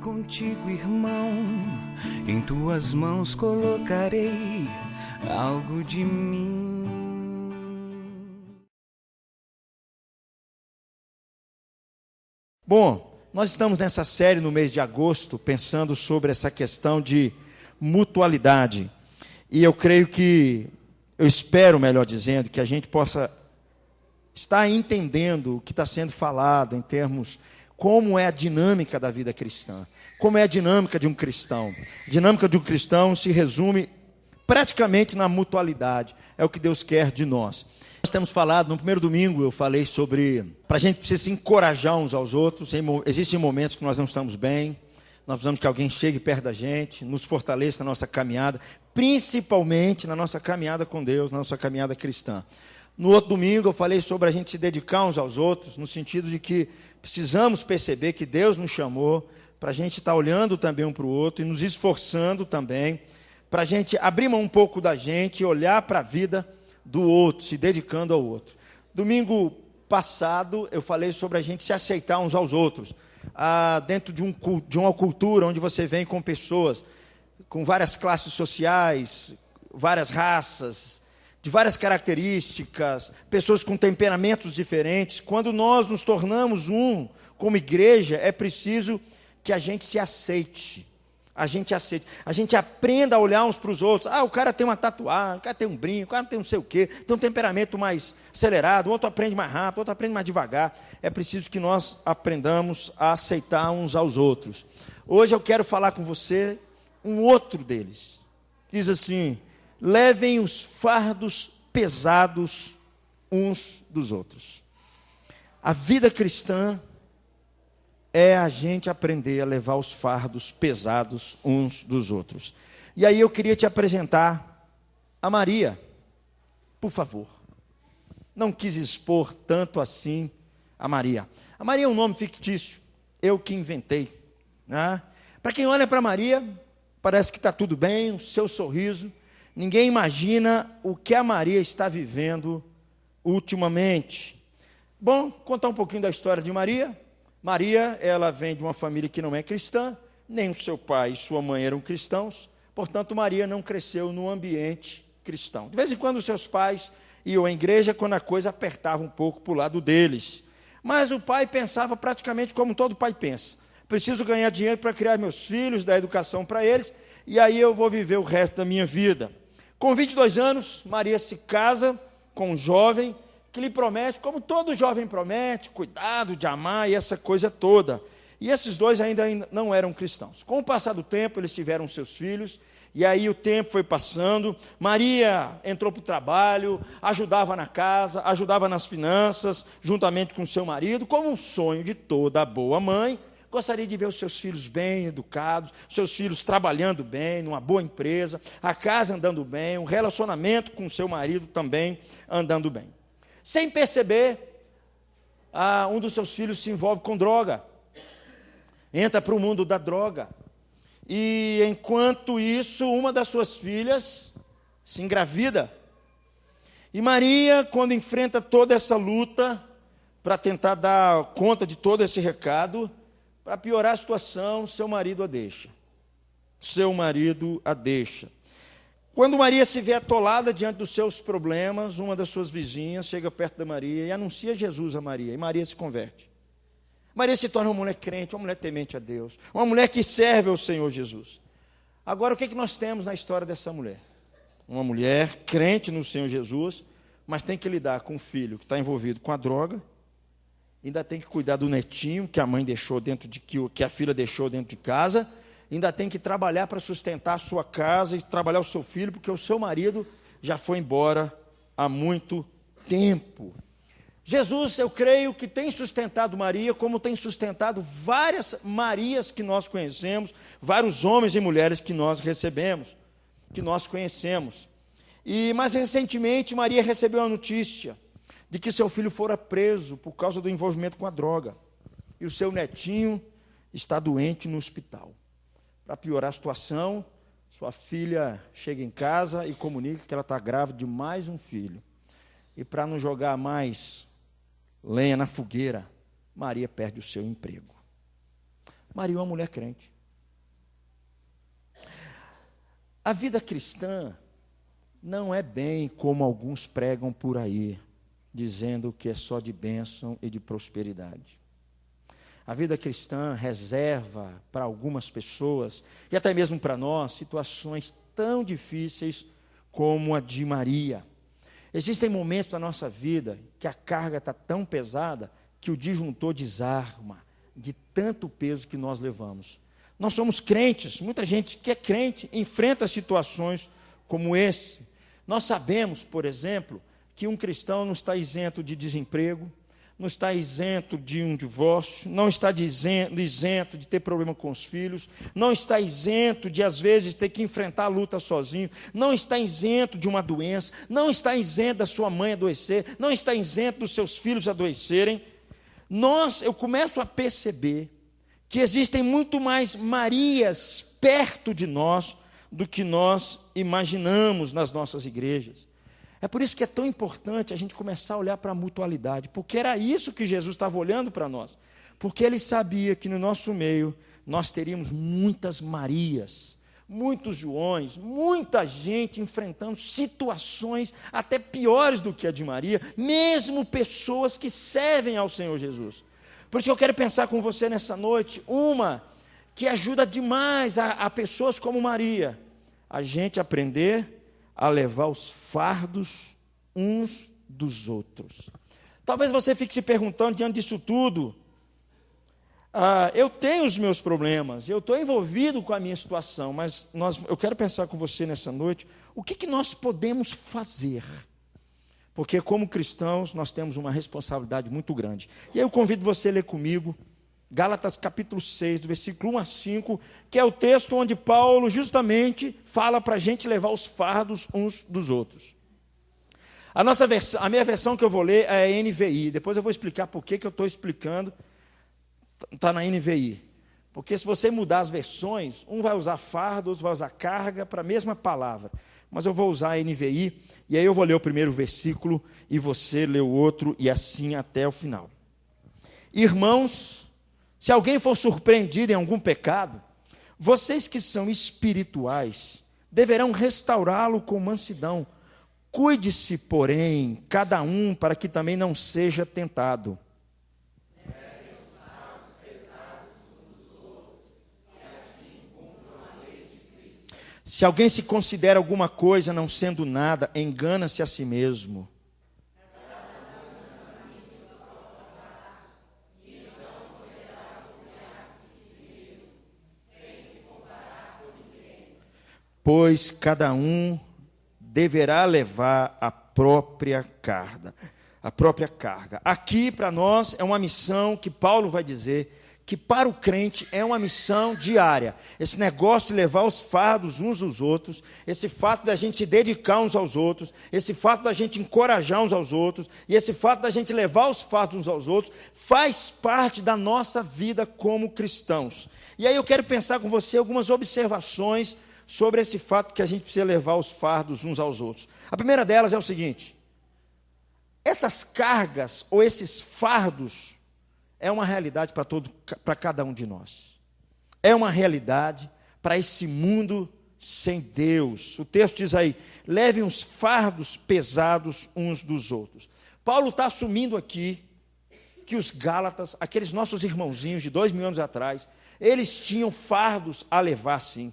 contigo, irmão, em tuas mãos colocarei algo de mim. Bom, nós estamos nessa série no mês de agosto, pensando sobre essa questão de mutualidade. E eu espero, melhor dizendo, que a gente possa estar entendendo o que está sendo falado em termos como é a dinâmica da vida cristã, como é a dinâmica de um cristão. A dinâmica de um cristão se resume praticamente na mutualidade, é o que Deus quer de nós. Nós temos falado, no primeiro domingo eu falei sobre, para a gente precisa se encorajar uns aos outros. Existem momentos que nós não estamos bem, nós precisamos que alguém chegue perto da gente, nos fortaleça na nossa caminhada, principalmente na nossa caminhada com Deus, na nossa caminhada cristã. No outro domingo eu falei sobre a gente se dedicar uns aos outros, no sentido de que precisamos perceber que Deus nos chamou para a gente estar olhando também um para o outro e nos esforçando também, para a gente abrir mão um pouco da gente e olhar para a vida do outro, se dedicando ao outro. Domingo passado eu falei sobre a gente se aceitar uns aos outros, dentro de uma cultura onde você vem com pessoas com várias classes sociais, várias raças, de várias características, pessoas com temperamentos diferentes. Quando nós nos tornamos um como igreja, é preciso que a gente se aceite. A gente aprenda a olhar uns para os outros. O cara tem uma tatuagem, o cara tem um brinco, o cara tem não sei o quê, tem um temperamento mais acelerado, o outro aprende mais rápido, o outro aprende mais devagar. É preciso que nós aprendamos a aceitar uns aos outros. Hoje eu quero falar com você um outro deles. Diz assim: levem os fardos pesados uns dos outros. A vida cristã é a gente aprender a levar os fardos pesados uns dos outros. E aí eu queria te apresentar a Maria, por favor. Não quis expor tanto assim a Maria. A Maria é um nome fictício, eu que inventei, né? Para quem olha para Maria, parece que está tudo bem, o seu sorriso. Ninguém imagina o que a Maria está vivendo ultimamente. Bom, contar um pouquinho da história de Maria. Maria, ela vem de uma família que não é cristã, nem o seu pai e sua mãe eram cristãos, portanto, Maria não cresceu num ambiente cristão. De vez em quando, os seus pais iam à igreja quando a coisa apertava um pouco para o lado deles. Mas o pai pensava praticamente como todo pai pensa: preciso ganhar dinheiro para criar meus filhos, dar educação para eles, e aí eu vou viver o resto da minha vida. Com 22 anos, Maria se casa com um jovem que lhe promete, como todo jovem promete, cuidado, de amar e essa coisa toda. E esses dois ainda não eram cristãos. Com o passar do tempo, eles tiveram seus filhos, e aí o tempo foi passando. Maria entrou para o trabalho, ajudava na casa, ajudava nas finanças, juntamente com seu marido, como um sonho de toda boa mãe. Gostaria de ver os seus filhos bem educados, seus filhos trabalhando bem, numa boa empresa, a casa andando bem, um relacionamento com seu marido também andando bem. Sem perceber, um dos seus filhos se envolve com droga, entra para o mundo da droga. E enquanto isso, uma das suas filhas se engravida. E Maria, quando enfrenta toda essa luta para tentar dar conta de todo esse recado, para piorar a situação, seu marido a deixa. Quando Maria se vê atolada diante dos seus problemas, uma das suas vizinhas chega perto da Maria e anuncia Jesus a Maria, e Maria se converte. Maria se torna uma mulher crente, uma mulher temente a Deus, uma mulher que serve ao Senhor Jesus. Agora, o que nós temos na história dessa mulher? Uma mulher crente no Senhor Jesus, mas tem que lidar com um filho que está envolvido com a droga, ainda tem que cuidar do netinho que a mãe deixou que a filha deixou dentro de casa, ainda tem que trabalhar para sustentar a sua casa e trabalhar o seu filho, porque o seu marido já foi embora há muito tempo. Jesus, eu creio que tem sustentado Maria, como tem sustentado várias Marias que nós conhecemos, vários homens e mulheres que nós recebemos, que nós conhecemos. Mas recentemente Maria recebeu a notícia de que seu filho fora preso por causa do envolvimento com a droga. E o seu netinho está doente no hospital. Para piorar a situação, sua filha chega em casa e comunica que ela está grávida de mais um filho. E para não jogar mais lenha na fogueira, Maria perde o seu emprego. Maria é uma mulher crente. A vida cristã não é bem como alguns pregam por aí, dizendo que é só de bênção e de prosperidade. A vida cristã reserva para algumas pessoas, e até mesmo para nós, situações tão difíceis como a de Maria. Existem momentos da nossa vida que a carga está tão pesada que o disjuntor desarma de tanto peso que nós levamos. Nós somos crentes, muita gente que é crente enfrenta situações como esse. Nós sabemos, por exemplo, que um cristão não está isento de desemprego, não está isento de um divórcio, não está isento de ter problema com os filhos, não está isento de, às vezes, ter que enfrentar a luta sozinho, não está isento de uma doença, não está isento da sua mãe adoecer, não está isento dos seus filhos adoecerem. Eu começo a perceber que existem muito mais Marias perto de nós do que nós imaginamos nas nossas igrejas. É por isso que é tão importante a gente começar a olhar para a mutualidade, porque era isso que Jesus estava olhando para nós, porque ele sabia que no nosso meio nós teríamos muitas Marias, muitos Joões, muita gente enfrentando situações até piores do que a de Maria, mesmo pessoas que servem ao Senhor Jesus. Por isso que eu quero pensar com você nessa noite, uma que ajuda demais a pessoas como Maria, a gente aprender a levar os fardos uns dos outros. Talvez você fique se perguntando diante disso tudo, eu tenho os meus problemas, eu estou envolvido com a minha situação, mas eu quero pensar com você nessa noite, o que nós podemos fazer? Porque como cristãos nós temos uma responsabilidade muito grande. E aí eu convido você a ler comigo, Gálatas capítulo 6, do versículo 1 a 5, que é o texto onde Paulo justamente fala para a gente levar os fardos uns dos outros. A minha versão que eu vou ler é a NVI, depois eu vou explicar por que eu estou explicando, está na NVI. Porque se você mudar as versões, um vai usar fardo, outro vai usar carga para a mesma palavra. Mas eu vou usar a NVI, e aí eu vou ler o primeiro versículo, e você lê o outro, e assim até o final. Irmãos, se alguém for surpreendido em algum pecado, vocês que são espirituais, deverão restaurá-lo com mansidão. Cuide-se, porém, cada um, para que também não seja tentado. Se alguém se considera alguma coisa não sendo nada, engana-se a si mesmo. Pois cada um deverá levar a própria carga. Aqui para nós é uma missão que Paulo vai dizer que para o crente é uma missão diária. Esse negócio de levar os fardos uns aos outros, esse fato da gente se dedicar uns aos outros, esse fato da gente encorajar uns aos outros, e esse fato da gente levar os fardos uns aos outros, faz parte da nossa vida como cristãos. E aí eu quero pensar com você algumas observações sobre esse fato que a gente precisa levar os fardos uns aos outros. A primeira delas é o seguinte: essas cargas ou esses fardos é uma realidade para cada um de nós. É uma realidade para esse mundo sem Deus. O texto diz aí, levem os fardos pesados uns dos outros. Paulo está assumindo aqui que os Gálatas, aqueles nossos irmãozinhos de 2000 anos atrás, eles tinham fardos a levar sim.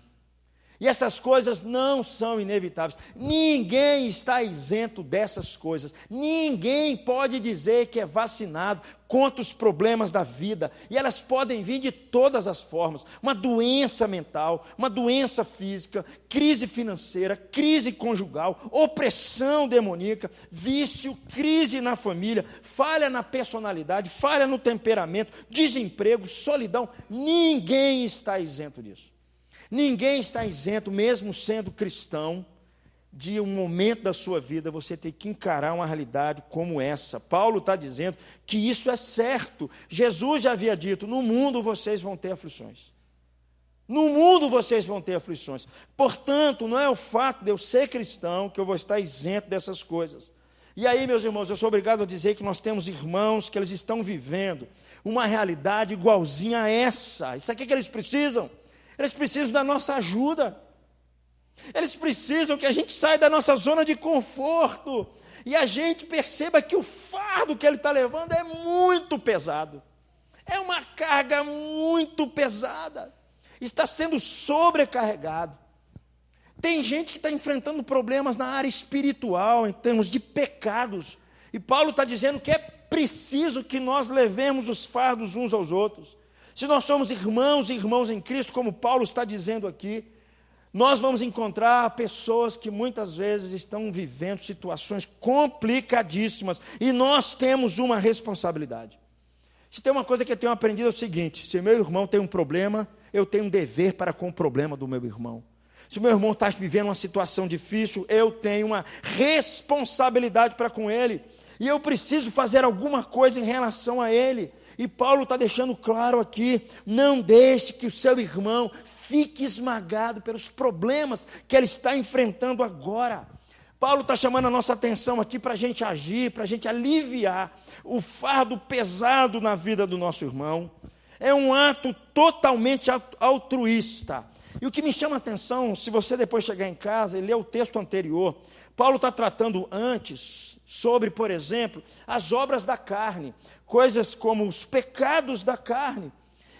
E essas coisas não são inevitáveis. Ninguém está isento dessas coisas. Ninguém pode dizer que é vacinado contra os problemas da vida. E elas podem vir de todas as formas. Uma doença mental, uma doença física, crise financeira, crise conjugal, opressão demoníaca, vício, crise na família, falha na personalidade, falha no temperamento, desemprego, solidão. Ninguém está isento disso. Ninguém está isento, mesmo sendo cristão, de um momento da sua vida você ter que encarar uma realidade como essa. Paulo está dizendo que isso é certo. Jesus já havia dito, no mundo vocês vão ter aflições. No mundo vocês vão ter aflições. Portanto, não é o fato de eu ser cristão que eu vou estar isento dessas coisas. E aí, meus irmãos, eu sou obrigado a dizer que nós temos irmãos que eles estão vivendo uma realidade igualzinha a essa. Isso aqui que eles precisam. Eles precisam da nossa ajuda. Eles precisam que a gente saia da nossa zona de conforto e a gente perceba que o fardo que ele está levando é muito pesado. É uma carga muito pesada. Está sendo sobrecarregado. Tem gente que está enfrentando problemas na área espiritual, em termos de pecados. E Paulo está dizendo que é preciso que nós levemos os fardos uns aos outros. Se nós somos irmãos e irmãos em Cristo, como Paulo está dizendo aqui, nós vamos encontrar pessoas que muitas vezes estão vivendo situações complicadíssimas. E nós temos uma responsabilidade. Se tem uma coisa que eu tenho aprendido é o seguinte: se meu irmão tem um problema, eu tenho um dever para com o problema do meu irmão. Se o meu irmão está vivendo uma situação difícil, eu tenho uma responsabilidade para com ele. E eu preciso fazer alguma coisa em relação a ele. E Paulo está deixando claro aqui: não deixe que o seu irmão fique esmagado pelos problemas que ele está enfrentando agora. Paulo está chamando a nossa atenção aqui para a gente agir, para a gente aliviar o fardo pesado na vida do nosso irmão. É um ato totalmente altruísta. E o que me chama a atenção, se você depois chegar em casa e ler o texto anterior, Paulo está tratando antes sobre, por exemplo, as obras da carne, coisas como os pecados da carne.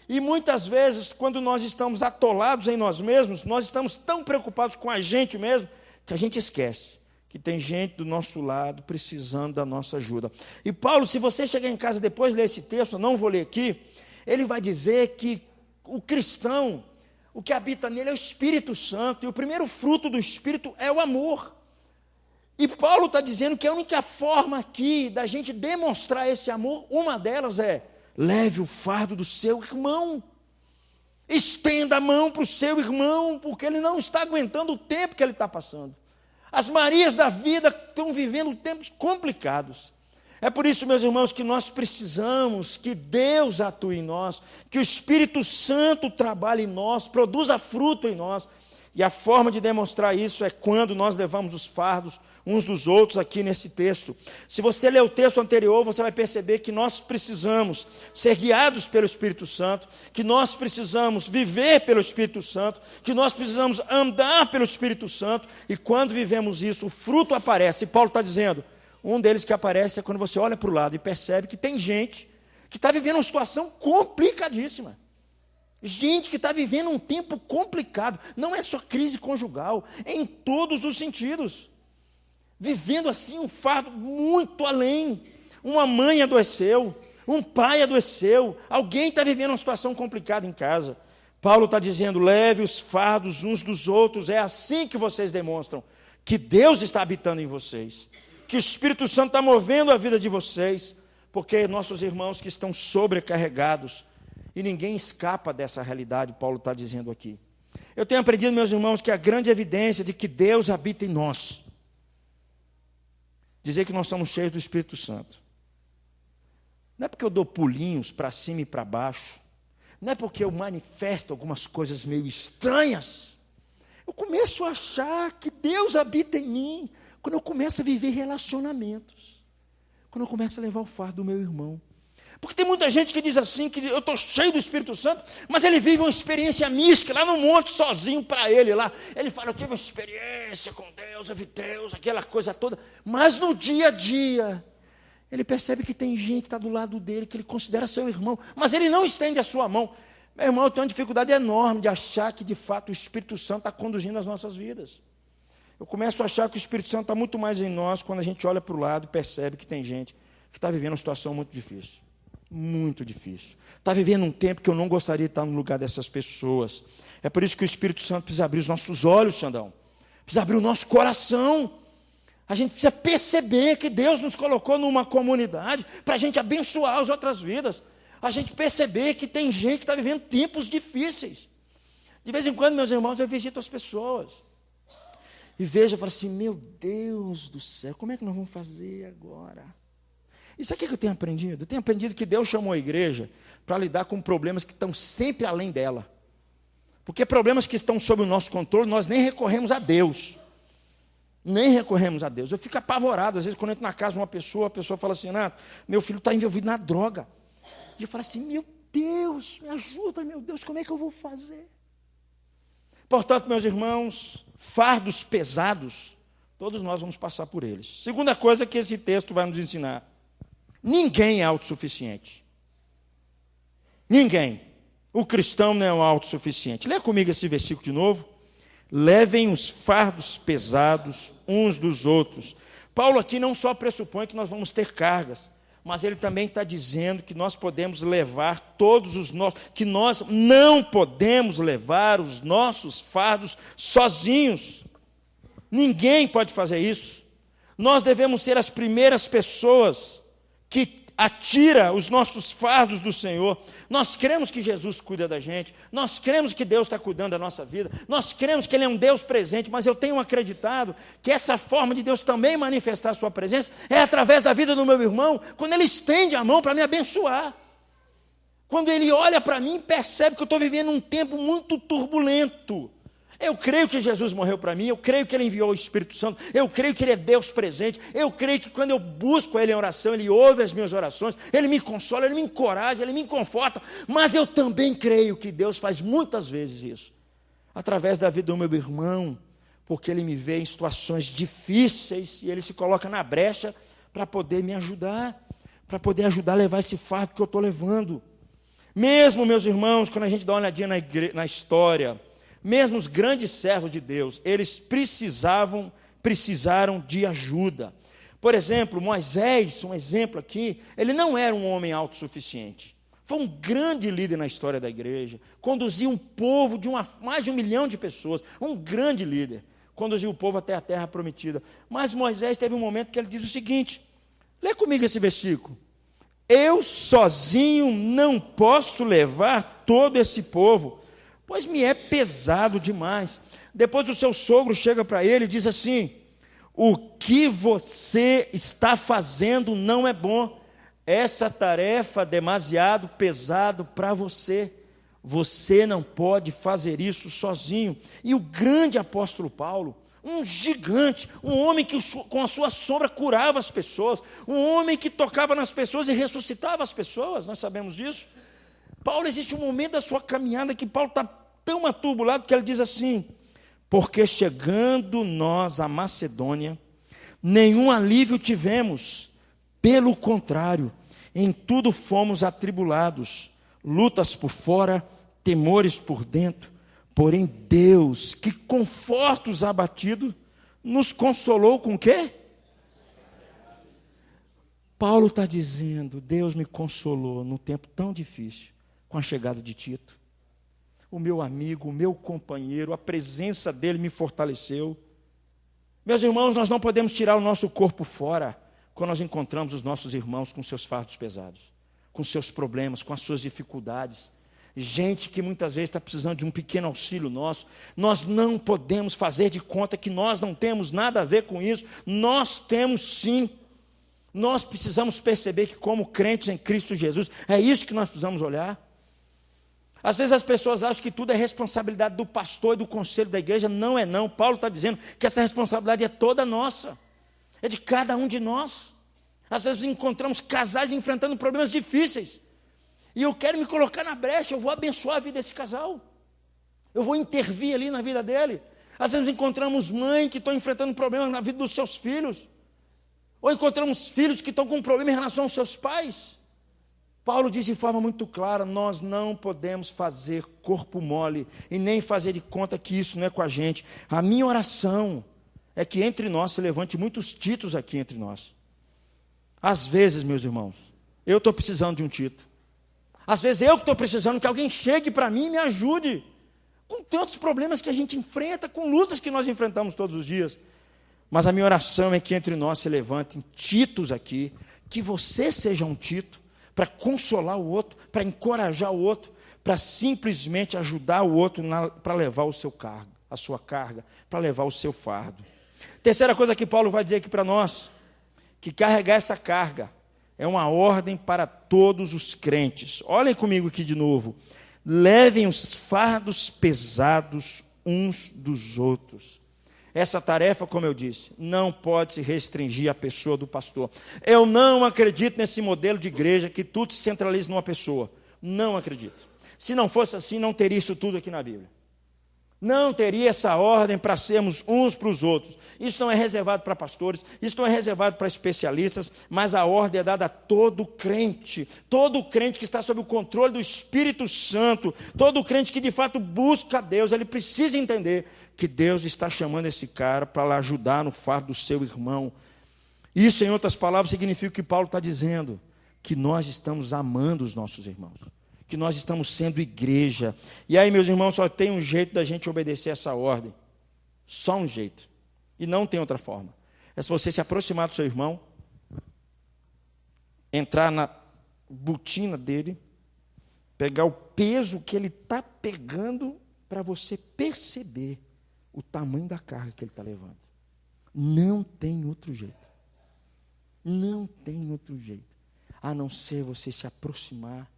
E muitas vezes, quando nós estamos atolados em nós mesmos, nós estamos tão preocupados com a gente mesmo, que a gente esquece que tem gente do nosso lado precisando da nossa ajuda. E Paulo, se você chegar em casa depois de ler esse texto, eu não vou ler aqui, ele vai dizer que o cristão, o que habita nele é o Espírito Santo, e o primeiro fruto do Espírito é o amor. E Paulo está dizendo que a única forma aqui da gente demonstrar esse amor, uma delas é: leve o fardo do seu irmão. Estenda a mão para o seu irmão, porque ele não está aguentando o tempo que ele está passando. As Marias da vida estão vivendo tempos complicados. É por isso, meus irmãos, que nós precisamos que Deus atue em nós, que o Espírito Santo trabalhe em nós, produza fruto em nós. E a forma de demonstrar isso é quando nós levamos os fardos uns dos outros aqui nesse texto. Se você ler o texto anterior, você vai perceber que nós precisamos ser guiados pelo Espírito Santo, que nós precisamos viver pelo Espírito Santo, que nós precisamos andar pelo Espírito Santo, e quando vivemos isso, o fruto aparece. E Paulo está dizendo, um deles que aparece é quando você olha para o lado e percebe que tem gente que está vivendo uma situação complicadíssima. Gente que está vivendo um tempo complicado. Não é só crise conjugal, é em todos os sentidos. Vivendo assim um fardo muito além. Uma mãe adoeceu, um pai adoeceu, alguém está vivendo uma situação complicada em casa. Paulo está dizendo, leve os fardos uns dos outros. É assim que vocês demonstram que Deus está habitando em vocês, que o Espírito Santo está movendo a vida de vocês, porque nossos irmãos que estão sobrecarregados, e ninguém escapa dessa realidade, Paulo está dizendo aqui. Eu tenho aprendido, meus irmãos, que a grande evidência de que Deus habita em nós, dizer que nós somos cheios do Espírito Santo, não é porque eu dou pulinhos para cima e para baixo, não é porque eu manifesto algumas coisas meio estranhas. Eu começo a achar que Deus habita em mim quando eu começo a viver relacionamentos, quando eu começo a levar o fardo do meu irmão. Porque tem muita gente que diz assim, que eu estou cheio do Espírito Santo, mas ele vive uma experiência mística lá no monte, sozinho para ele lá. Ele fala, eu tive uma experiência com Deus, eu vi Deus, aquela coisa toda. Mas no dia a dia, ele percebe que tem gente que está do lado dele, que ele considera seu irmão, mas ele não estende a sua mão. Meu irmão, eu tenho uma dificuldade enorme de achar que de fato o Espírito Santo está conduzindo as nossas vidas. Eu começo a achar que o Espírito Santo está muito mais em nós quando a gente olha para o lado e percebe que tem gente que está vivendo uma situação muito difícil. Muito difícil. Está vivendo um tempo que eu não gostaria de estar no lugar dessas pessoas. É por isso que o Espírito Santo precisa abrir os nossos olhos, Xandão. Precisa abrir o nosso coração. A gente precisa perceber que Deus nos colocou numa comunidade para a gente abençoar as outras vidas. A gente perceber que tem gente que está vivendo tempos difíceis. De vez em quando, meus irmãos, eu visito as pessoas. E vejo e falo assim, meu Deus do céu, como é que nós vamos fazer agora? Isso aqui que eu tenho aprendido. Eu tenho aprendido que Deus chamou a igreja para lidar com problemas que estão sempre além dela. Porque problemas que estão sob o nosso controle, nós nem recorremos a Deus. Nem recorremos a Deus. Eu fico apavorado, às vezes, quando eu entro na casa de uma pessoa, a pessoa fala assim, meu filho está envolvido na droga. E eu falo assim, meu Deus, me ajuda, meu Deus, como é que eu vou fazer? Portanto, meus irmãos, fardos pesados, todos nós vamos passar por eles. Segunda coisa que esse texto vai nos ensinar: ninguém é autossuficiente. Ninguém. O cristão não é autossuficiente. Lê comigo esse versículo de novo. Levem os fardos pesados uns dos outros. Paulo aqui não só pressupõe que nós vamos ter cargas, mas ele também está dizendo que nós podemos levar todos os nossos, que nós não podemos levar os nossos fardos sozinhos. Ninguém pode fazer isso. Nós devemos ser as primeiras pessoas que atira os nossos fardos do Senhor. Nós cremos que Jesus cuida da gente, nós cremos que Deus está cuidando da nossa vida, nós cremos que Ele é um Deus presente, mas eu tenho acreditado que essa forma de Deus também manifestar a sua presença é através da vida do meu irmão, quando ele estende a mão para me abençoar. Quando ele olha para mim e percebe que eu estou vivendo um tempo muito turbulento. Eu creio que Jesus morreu para mim, eu creio que Ele enviou o Espírito Santo, eu creio que Ele é Deus presente, eu creio que quando eu busco Ele em oração, Ele ouve as minhas orações, Ele me consola, Ele me encoraja, Ele me conforta, mas eu também creio que Deus faz muitas vezes isso, através da vida do meu irmão, porque Ele me vê em situações difíceis e Ele se coloca na brecha para poder me ajudar, para poder ajudar a levar esse fardo que eu estou levando. Mesmo, meus irmãos, quando a gente dá uma olhadinha na história, mesmo os grandes servos de Deus, eles precisaram de ajuda. Por exemplo, Moisés, um exemplo aqui, ele não era um homem autossuficiente. Foi um grande líder na história da igreja, conduziu um povo de mais de 1 milhão de pessoas, um grande líder, conduziu o povo até a terra prometida. Mas Moisés teve um momento que ele diz o seguinte, lê comigo esse versículo: eu sozinho não posso levar todo esse povo, pois me é pesado demais. Depois o seu sogro chega para ele e diz assim: o que você está fazendo não é bom, essa tarefa é demasiado pesado para você, você não pode fazer isso sozinho. E o grande apóstolo Paulo, um gigante, um homem que com a sua sombra curava as pessoas, um homem que tocava nas pessoas e ressuscitava as pessoas, nós sabemos disso. Paulo, existe um momento da sua caminhada que Paulo está tão atribulado que ele diz assim: porque chegando nós à Macedônia, nenhum alívio tivemos, pelo contrário, em tudo fomos atribulados, lutas por fora, temores por dentro, porém Deus, que conforta os abatidos, nos consolou com o quê? Paulo está dizendo, Deus me consolou num tempo tão difícil, com a chegada de Tito. O meu amigo, o meu companheiro, a presença dele me fortaleceu. Meus irmãos, nós não podemos tirar o nosso corpo fora quando nós encontramos os nossos irmãos com seus fardos pesados, com seus problemas, com as suas dificuldades. Gente que muitas vezes está precisando de um pequeno auxílio nosso. Nós não podemos fazer de conta que nós não temos nada a ver com isso. Nós temos sim. Nós precisamos perceber que, como crentes em Cristo Jesus, é isso que nós precisamos olhar. Às vezes as pessoas acham que tudo é responsabilidade do pastor e do conselho da igreja. Não é não. Paulo está dizendo que essa responsabilidade é toda nossa. É de cada um de nós. Às vezes encontramos casais enfrentando problemas difíceis. E eu quero me colocar na brecha, eu vou abençoar a vida desse casal. Eu vou intervir ali na vida dele. Às vezes encontramos mães que estão enfrentando problemas na vida dos seus filhos. Ou encontramos filhos que estão com um problema em relação aos seus pais. Paulo diz de forma muito clara, nós não podemos fazer corpo mole e nem fazer de conta que isso não é com a gente. A minha oração é que entre nós se levante muitos Titos aqui entre nós. Às vezes, meus irmãos, eu estou precisando de um Tito. Às vezes eu que estou precisando que alguém chegue para mim e me ajude. Com tantos problemas que a gente enfrenta, com lutas que nós enfrentamos todos os dias. Mas a minha oração é que entre nós se levantem Titos aqui, que você seja um Tito, para consolar o outro, para encorajar o outro, para simplesmente ajudar o outro para levar o seu cargo, a sua carga, para levar o seu fardo. Terceira coisa que Paulo vai dizer aqui para nós, que carregar essa carga é uma ordem para todos os crentes. Olhem comigo aqui de novo. Levem os fardos pesados uns dos outros. Essa tarefa, como eu disse, não pode se restringir à pessoa do pastor. Eu não acredito nesse modelo de igreja que tudo se centraliza numa pessoa. Não acredito. Se não fosse assim, não teria isso tudo aqui na Bíblia. Não teria essa ordem para sermos uns para os outros. Isso não é reservado para pastores, isso não é reservado para especialistas, mas a ordem é dada a todo crente que está sob o controle do Espírito Santo, todo crente que de fato busca a Deus, ele precisa entender que Deus está chamando esse cara para ajudar no fardo do seu irmão. Isso, em outras palavras, significa o que Paulo está dizendo, que nós estamos amando os nossos irmãos, que nós estamos sendo igreja. E aí, meus irmãos, só tem um jeito da gente obedecer essa ordem. Só um jeito. E não tem outra forma. É se você se aproximar do seu irmão, entrar na botina dele, pegar o peso que ele está pegando para você perceber o tamanho da carga que ele está levando. Não tem outro jeito. Não tem outro jeito. A não ser você se aproximar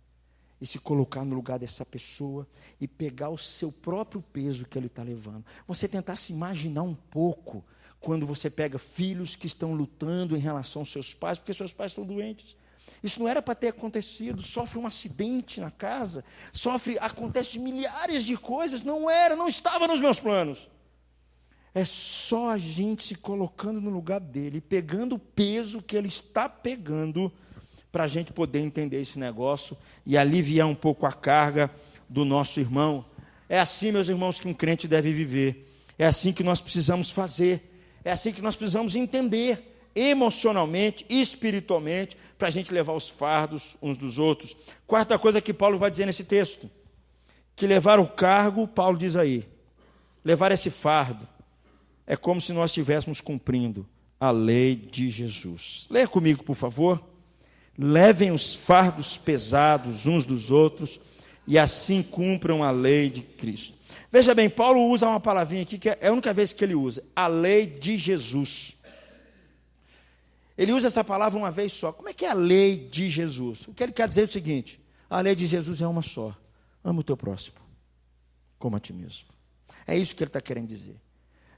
e se colocar no lugar dessa pessoa e pegar o seu próprio peso que ele está levando. Você tentar se imaginar um pouco quando você pega filhos que estão lutando em relação aos seus pais, porque seus pais estão doentes. Isso não era para ter acontecido, sofre um acidente na casa, acontece milhares de coisas, não estava nos meus planos. É só a gente se colocando no lugar dele, pegando o peso que ele está pegando, para a gente poder entender esse negócio e aliviar um pouco a carga do nosso irmão. É assim, meus irmãos, que um crente deve viver. É assim que nós precisamos fazer. É assim que nós precisamos entender, emocionalmente, espiritualmente, para a gente levar os fardos uns dos outros. Quarta coisa que Paulo vai dizer nesse texto, que levar o cargo, Paulo diz aí, levar esse fardo, é como se nós estivéssemos cumprindo a lei de Jesus. Leia comigo, por favor. Levem os fardos pesados uns dos outros e assim cumpram a lei de Cristo. Veja bem, Paulo usa uma palavrinha aqui que é a única vez que ele usa, a lei de Jesus. Ele usa essa palavra uma vez só. Como é que é a lei de Jesus? O que ele quer dizer é o seguinte, a lei de Jesus é uma só. Ama o teu próximo, como a ti mesmo. É isso que ele está querendo dizer.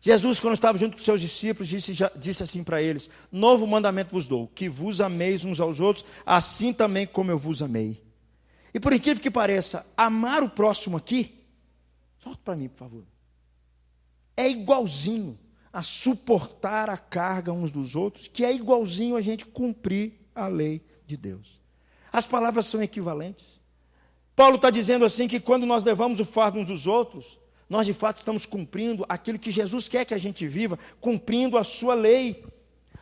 Jesus, quando estava junto com seus discípulos, disse assim para eles, novo mandamento vos dou, que vos ameis uns aos outros, assim também como eu vos amei. E por incrível que pareça, amar o próximo aqui, solta para mim, por favor, é igualzinho a suportar a carga uns dos outros, que é igualzinho a gente cumprir a lei de Deus. As palavras são equivalentes. Paulo está dizendo assim que quando nós levamos o fardo uns dos outros, nós de fato estamos cumprindo aquilo que Jesus quer que a gente viva, cumprindo a sua lei.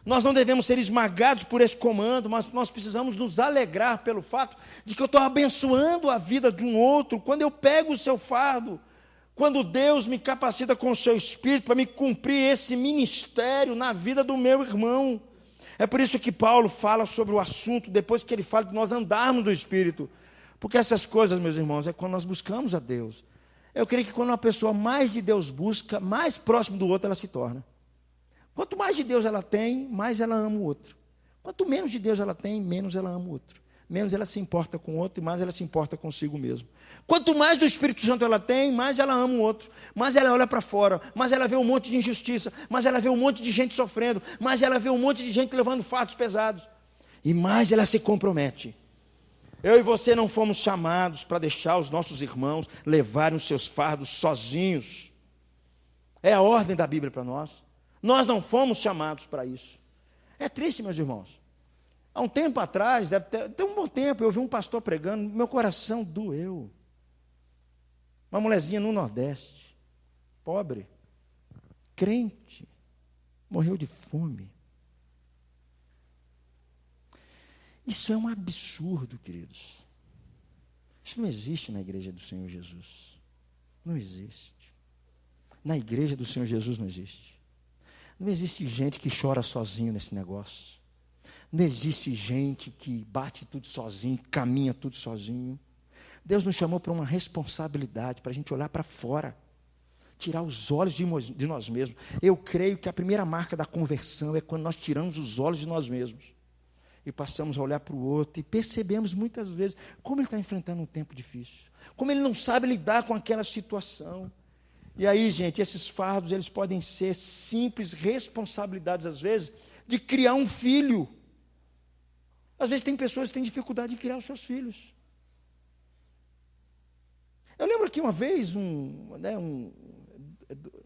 Nós não devemos ser esmagados por esse comando, mas nós precisamos nos alegrar pelo fato de que eu estou abençoando a vida de um outro, quando eu pego o seu fardo, quando Deus me capacita com o seu Espírito para me cumprir esse ministério na vida do meu irmão. É por isso que Paulo fala sobre o assunto, depois que ele fala de nós andarmos no Espírito, porque essas coisas, meus irmãos, é quando nós buscamos a Deus. Eu creio que quando uma pessoa mais de Deus busca, mais próximo do outro ela se torna. Quanto mais de Deus ela tem, mais ela ama o outro. Quanto menos de Deus ela tem, menos ela ama o outro. Menos ela se importa com o outro e mais ela se importa consigo mesmo. Quanto mais do Espírito Santo ela tem, mais ela ama o outro. Mais ela olha para fora, mais ela vê um monte de injustiça, mais ela vê um monte de gente sofrendo, mais ela vê um monte de gente levando fardos pesados. E mais ela se compromete. Eu e você não fomos chamados para deixar os nossos irmãos levarem os seus fardos sozinhos. É a ordem da Bíblia para nós. Nós não fomos chamados para isso. É triste, meus irmãos. Há um tempo atrás, deve ter um bom tempo, eu vi um pastor pregando, meu coração doeu. Uma mulherzinha no Nordeste, pobre, crente, morreu de fome. Isso é um absurdo, queridos. Isso não existe na igreja do Senhor Jesus. Não existe. Na igreja do Senhor Jesus não existe. Não existe gente que chora sozinho nesse negócio. Não existe gente que bate tudo sozinho, caminha tudo sozinho. Deus nos chamou para uma responsabilidade, para a gente olhar para fora, tirar os olhos de nós mesmos. Eu creio que a primeira marca da conversão é quando nós tiramos os olhos de nós mesmos e passamos a olhar para o outro e percebemos muitas vezes como ele está enfrentando um tempo difícil, como ele não sabe lidar com aquela situação. E aí, gente, esses fardos, eles podem ser simples responsabilidades, às vezes, de criar um filho. Às vezes tem pessoas que têm dificuldade de criar os seus filhos. Eu lembro que uma vez,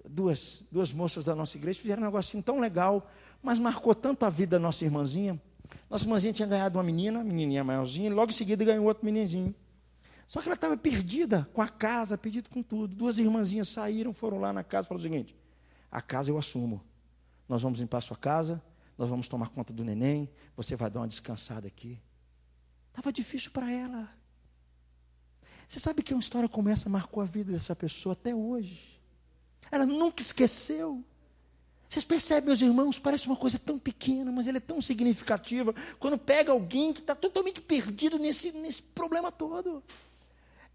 duas moças da nossa igreja fizeram um negocinho tão legal, mas marcou tanto a vida da nossa irmãzinha. Nossa irmãzinha tinha ganhado uma menininha maiorzinha, e logo em seguida ganhou outro meninozinho. Só que ela estava perdida com a casa, perdida com tudo. Duas irmãzinhas saíram, foram lá na casa e falaram o seguinte: a casa eu assumo. Nós vamos limpar a sua casa, nós vamos tomar conta do neném, você vai dar uma descansada aqui. Estava difícil para ela. Você sabe que uma história como essa marcou a vida dessa pessoa até hoje. Ela nunca esqueceu. Vocês percebem, meus irmãos, parece uma coisa tão pequena, mas ela é tão significativa, quando pega alguém que está totalmente perdido nesse problema todo.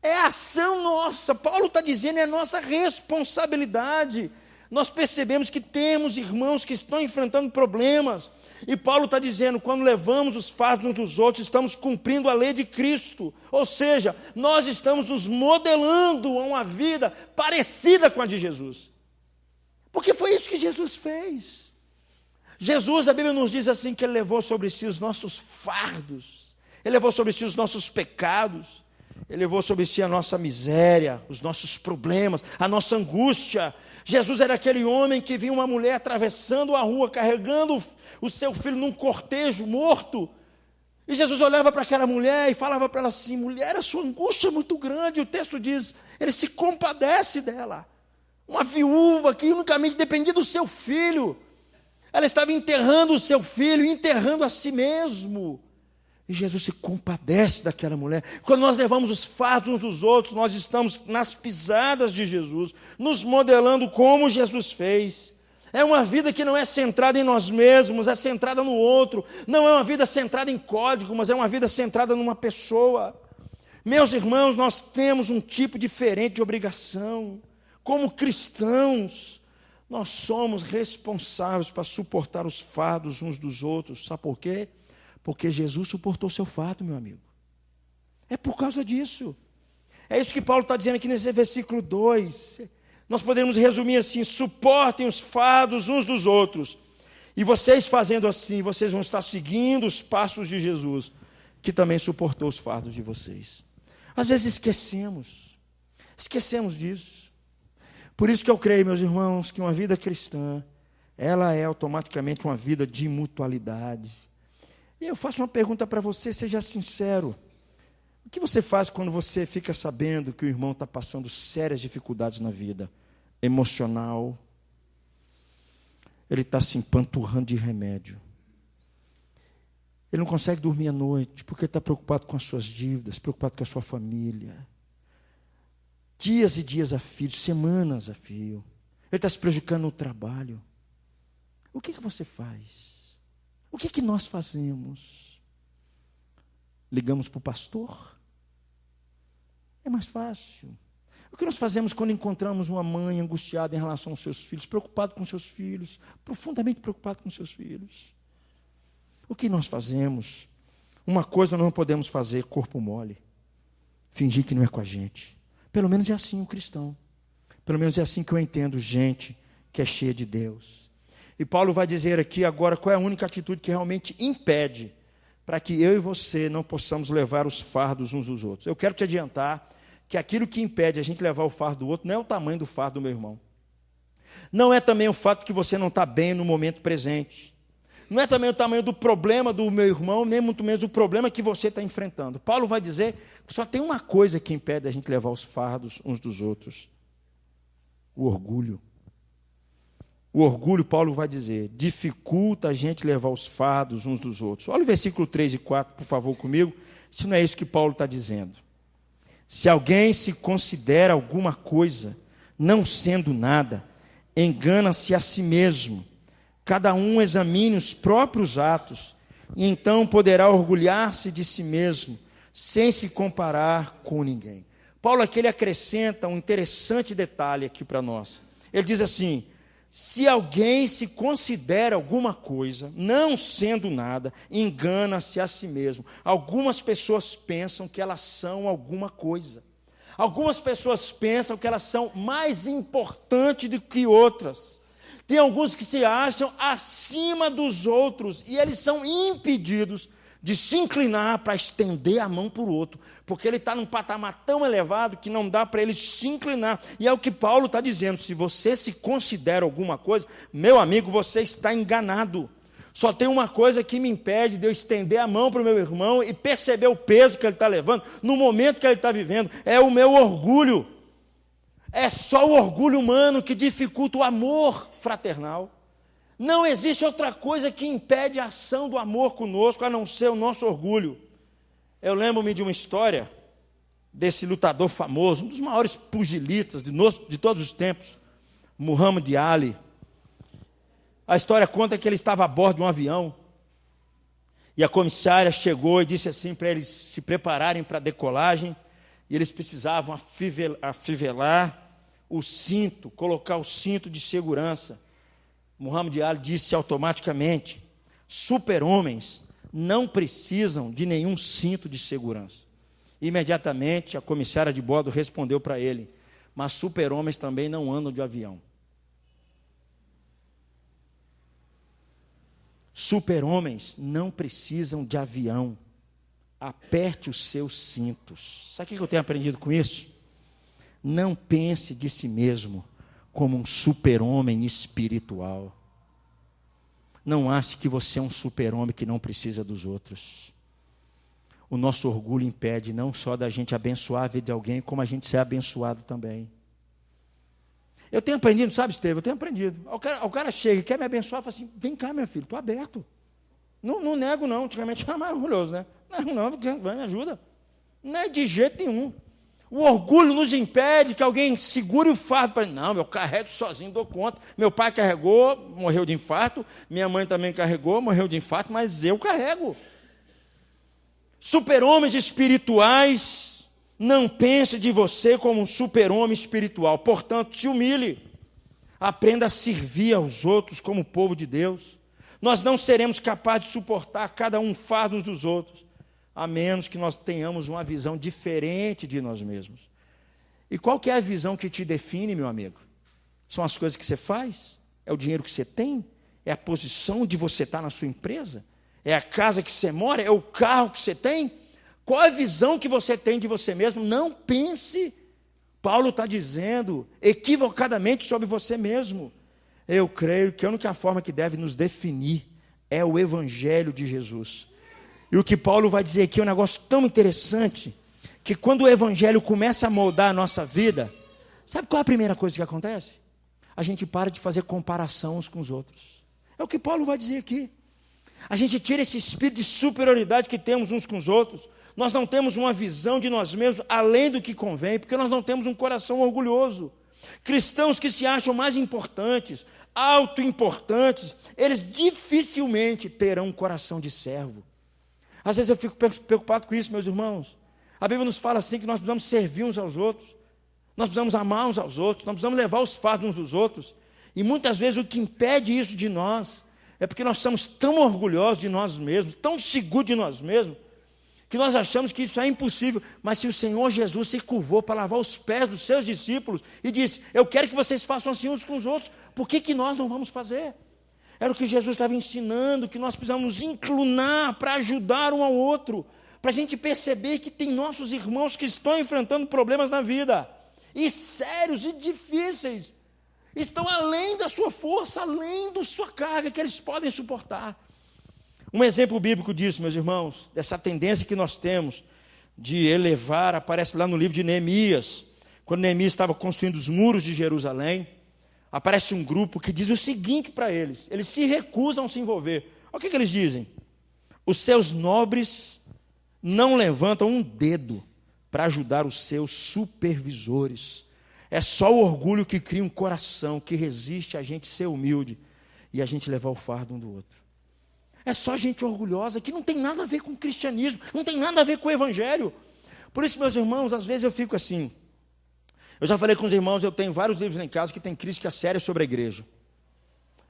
É a ação nossa, Paulo está dizendo, é a nossa responsabilidade. Nós percebemos que temos irmãos que estão enfrentando problemas, e Paulo está dizendo, quando levamos os fardos uns dos outros, estamos cumprindo a lei de Cristo, ou seja, nós estamos nos modelando a uma vida parecida com a de Jesus. Porque foi isso que Jesus fez. Jesus, a Bíblia nos diz assim, que Ele levou sobre si os nossos fardos, Ele levou sobre si os nossos pecados, Ele levou sobre si a nossa miséria, os nossos problemas, a nossa angústia. Jesus era aquele homem que via uma mulher atravessando a rua, carregando o seu filho num cortejo morto, e Jesus olhava para aquela mulher e falava para ela assim: mulher, a sua angústia é muito grande. O texto diz, Ele se compadece dela. Uma viúva que unicamente dependia do seu filho, ela estava enterrando o seu filho, enterrando a si mesmo, e Jesus se compadece daquela mulher. Quando nós levamos os fardos uns dos outros, nós estamos nas pisadas de Jesus, nos modelando como Jesus fez. É uma vida que não é centrada em nós mesmos, é centrada no outro. Não é uma vida centrada em código, mas é uma vida centrada numa pessoa. Meus irmãos, nós temos um tipo diferente de obrigação. Como cristãos, nós somos responsáveis para suportar os fardos uns dos outros. Sabe por quê? Porque Jesus suportou seu fardo, meu amigo. É por causa disso. É isso que Paulo está dizendo aqui nesse versículo 2. Nós podemos resumir assim: suportem os fardos uns dos outros. E vocês fazendo assim, vocês vão estar seguindo os passos de Jesus, que também suportou os fardos de vocês. Às vezes esquecemos disso. Por isso que eu creio, meus irmãos, que uma vida cristã, ela é automaticamente uma vida de mutualidade. E eu faço uma pergunta para você, seja sincero. O que você faz quando você fica sabendo que o irmão está passando sérias dificuldades na vida? Emocional. Ele está se empanturrando de remédio. Ele não consegue dormir à noite, porque ele está preocupado com as suas dívidas, preocupado com a sua família. Dias e dias a fio, semanas a fio. Ele está se prejudicando no trabalho. O que você faz? O que nós fazemos? Ligamos para o pastor? É mais fácil. O que nós fazemos quando encontramos uma mãe angustiada em relação aos seus filhos, preocupada com seus filhos, profundamente preocupada com seus filhos? O que nós fazemos? Uma coisa nós não podemos fazer, corpo mole, fingir que não é com a gente. Pelo menos é assim o cristão. Pelo menos é assim que eu entendo gente que é cheia de Deus. E Paulo vai dizer aqui agora qual é a única atitude que realmente impede para que eu e você não possamos levar os fardos uns dos outros. Eu quero te adiantar que aquilo que impede a gente levar o fardo do outro não é o tamanho do fardo do meu irmão. Não é também o fato que você não está bem no momento presente. Não é também o tamanho do problema do meu irmão, nem muito menos o problema que você está enfrentando. Paulo vai dizer que só tem uma coisa que impede a gente levar os fardos uns dos outros: o orgulho. O orgulho, Paulo vai dizer, dificulta a gente levar os fardos uns dos outros. Olha o versículo 3 e 4, por favor, comigo. Se não é isso que Paulo está dizendo. Se alguém se considera alguma coisa, não sendo nada, engana-se a si mesmo. Cada um examine os próprios atos, e então poderá orgulhar-se de si mesmo, sem se comparar com ninguém. Paulo aqui ele acrescenta um interessante detalhe aqui para nós. Ele diz assim: se alguém se considera alguma coisa, não sendo nada, engana-se a si mesmo. Algumas pessoas pensam que elas são alguma coisa. Algumas pessoas pensam que elas são mais importantes do que outras. Tem alguns que se acham acima dos outros e eles são impedidos de se inclinar para estender a mão para o outro, porque ele está num patamar tão elevado que não dá para ele se inclinar. E é o que Paulo está dizendo: se você se considera alguma coisa, meu amigo, você está enganado. Só tem uma coisa que me impede de eu estender a mão para o meu irmão e perceber o peso que ele está levando, no momento que ele está vivendo, é o meu orgulho. É só o orgulho humano que dificulta o amor fraternal. Não existe outra coisa que impede a ação do amor conosco, a não ser o nosso orgulho. Eu lembro-me de uma história desse lutador famoso, um dos maiores pugilitas de todos os tempos, Muhammad Ali. A história conta que ele estava a bordo de um avião, e a comissária chegou e disse assim para eles se prepararem para a decolagem, e eles precisavam afivelar o cinto, colocar o cinto de segurança. Muhammad Ali disse automaticamente: super-homens não precisam de nenhum cinto de segurança. Imediatamente a comissária de bordo respondeu para ele: mas super-homens também não andam de avião. Super-homens não precisam de avião. Aperte os seus cintos. Sabe o que eu tenho aprendido com isso? Não pense de si mesmo como um super-homem espiritual. Não ache que você é um super-homem que não precisa dos outros. O nosso orgulho impede não só da gente abençoar a vida de alguém, como a gente ser abençoado também. Eu tenho aprendido, sabe, Estevão? Eu tenho aprendido. O cara chega e quer me abençoar, fala assim: vem cá, meu filho, estou aberto. Não nego, não. Antigamente era mais orgulhoso, né? Não, vai, me ajuda. Não é de jeito nenhum. O orgulho nos impede que alguém segure o fardo para... Não, eu carrego sozinho, dou conta. Meu pai carregou, morreu de infarto. Minha mãe também carregou, morreu de infarto, mas eu carrego. Super-homens espirituais, não pense de você como um super-homem espiritual. Portanto, se humilhe. Aprenda a servir aos outros como o povo de Deus. Nós não seremos capazes de suportar cada um fardo uns dos outros, a menos que nós tenhamos uma visão diferente de nós mesmos. E qual que é a visão que te define, meu amigo? São as coisas que você faz? É o dinheiro que você tem? É a posição de você estar na sua empresa? É a casa que você mora? É o carro que você tem? Qual é a visão que você tem de você mesmo? Não pense. Paulo está dizendo equivocadamente sobre você mesmo. Eu creio que a única forma que deve nos definir é o Evangelho de Jesus. E o que Paulo vai dizer aqui é um negócio tão interessante, que quando o Evangelho começa a moldar a nossa vida, sabe qual é a primeira coisa que acontece? A gente para de fazer comparação uns com os outros. É o que Paulo vai dizer aqui. A gente tira esse espírito de superioridade que temos uns com os outros. Nós não temos uma visão de nós mesmos além do que convém, porque nós não temos um coração orgulhoso. Cristãos que se acham mais importantes, autoimportantes, eles dificilmente terão um coração de servo. Às vezes eu fico preocupado com isso, meus irmãos. A Bíblia nos fala assim que nós precisamos servir uns aos outros, nós precisamos amar uns aos outros, nós precisamos levar os fardos uns dos outros. E muitas vezes o que impede isso de nós é porque nós somos tão orgulhosos de nós mesmos, tão seguros de nós mesmos, que nós achamos que isso é impossível. Mas se o Senhor Jesus se curvou para lavar os pés dos seus discípulos e disse: eu quero que vocês façam assim uns com os outros, por que nós não vamos fazer? Era o que Jesus estava ensinando, que nós precisamos nos inclinar para ajudar um ao outro, para a gente perceber que tem nossos irmãos que estão enfrentando problemas na vida, e sérios e difíceis, estão além da sua força, além da sua carga que eles podem suportar. Um exemplo bíblico disso, meus irmãos, dessa tendência que nós temos de elevar, aparece lá no livro de Neemias, quando Neemias estava construindo os muros de Jerusalém. Aparece um grupo que diz o seguinte para eles: eles se recusam a se envolver. Olha o que eles dizem: os seus nobres não levantam um dedo para ajudar os seus supervisores. É só o orgulho que cria um coração que resiste a gente ser humilde e a gente levar o fardo um do outro. É só gente orgulhosa que não tem nada a ver com o cristianismo, não tem nada a ver com o evangelho. Por isso, meus irmãos, às vezes eu fico assim. Eu já falei com os irmãos, eu tenho vários livros em casa que tem críticas sérias sobre a igreja.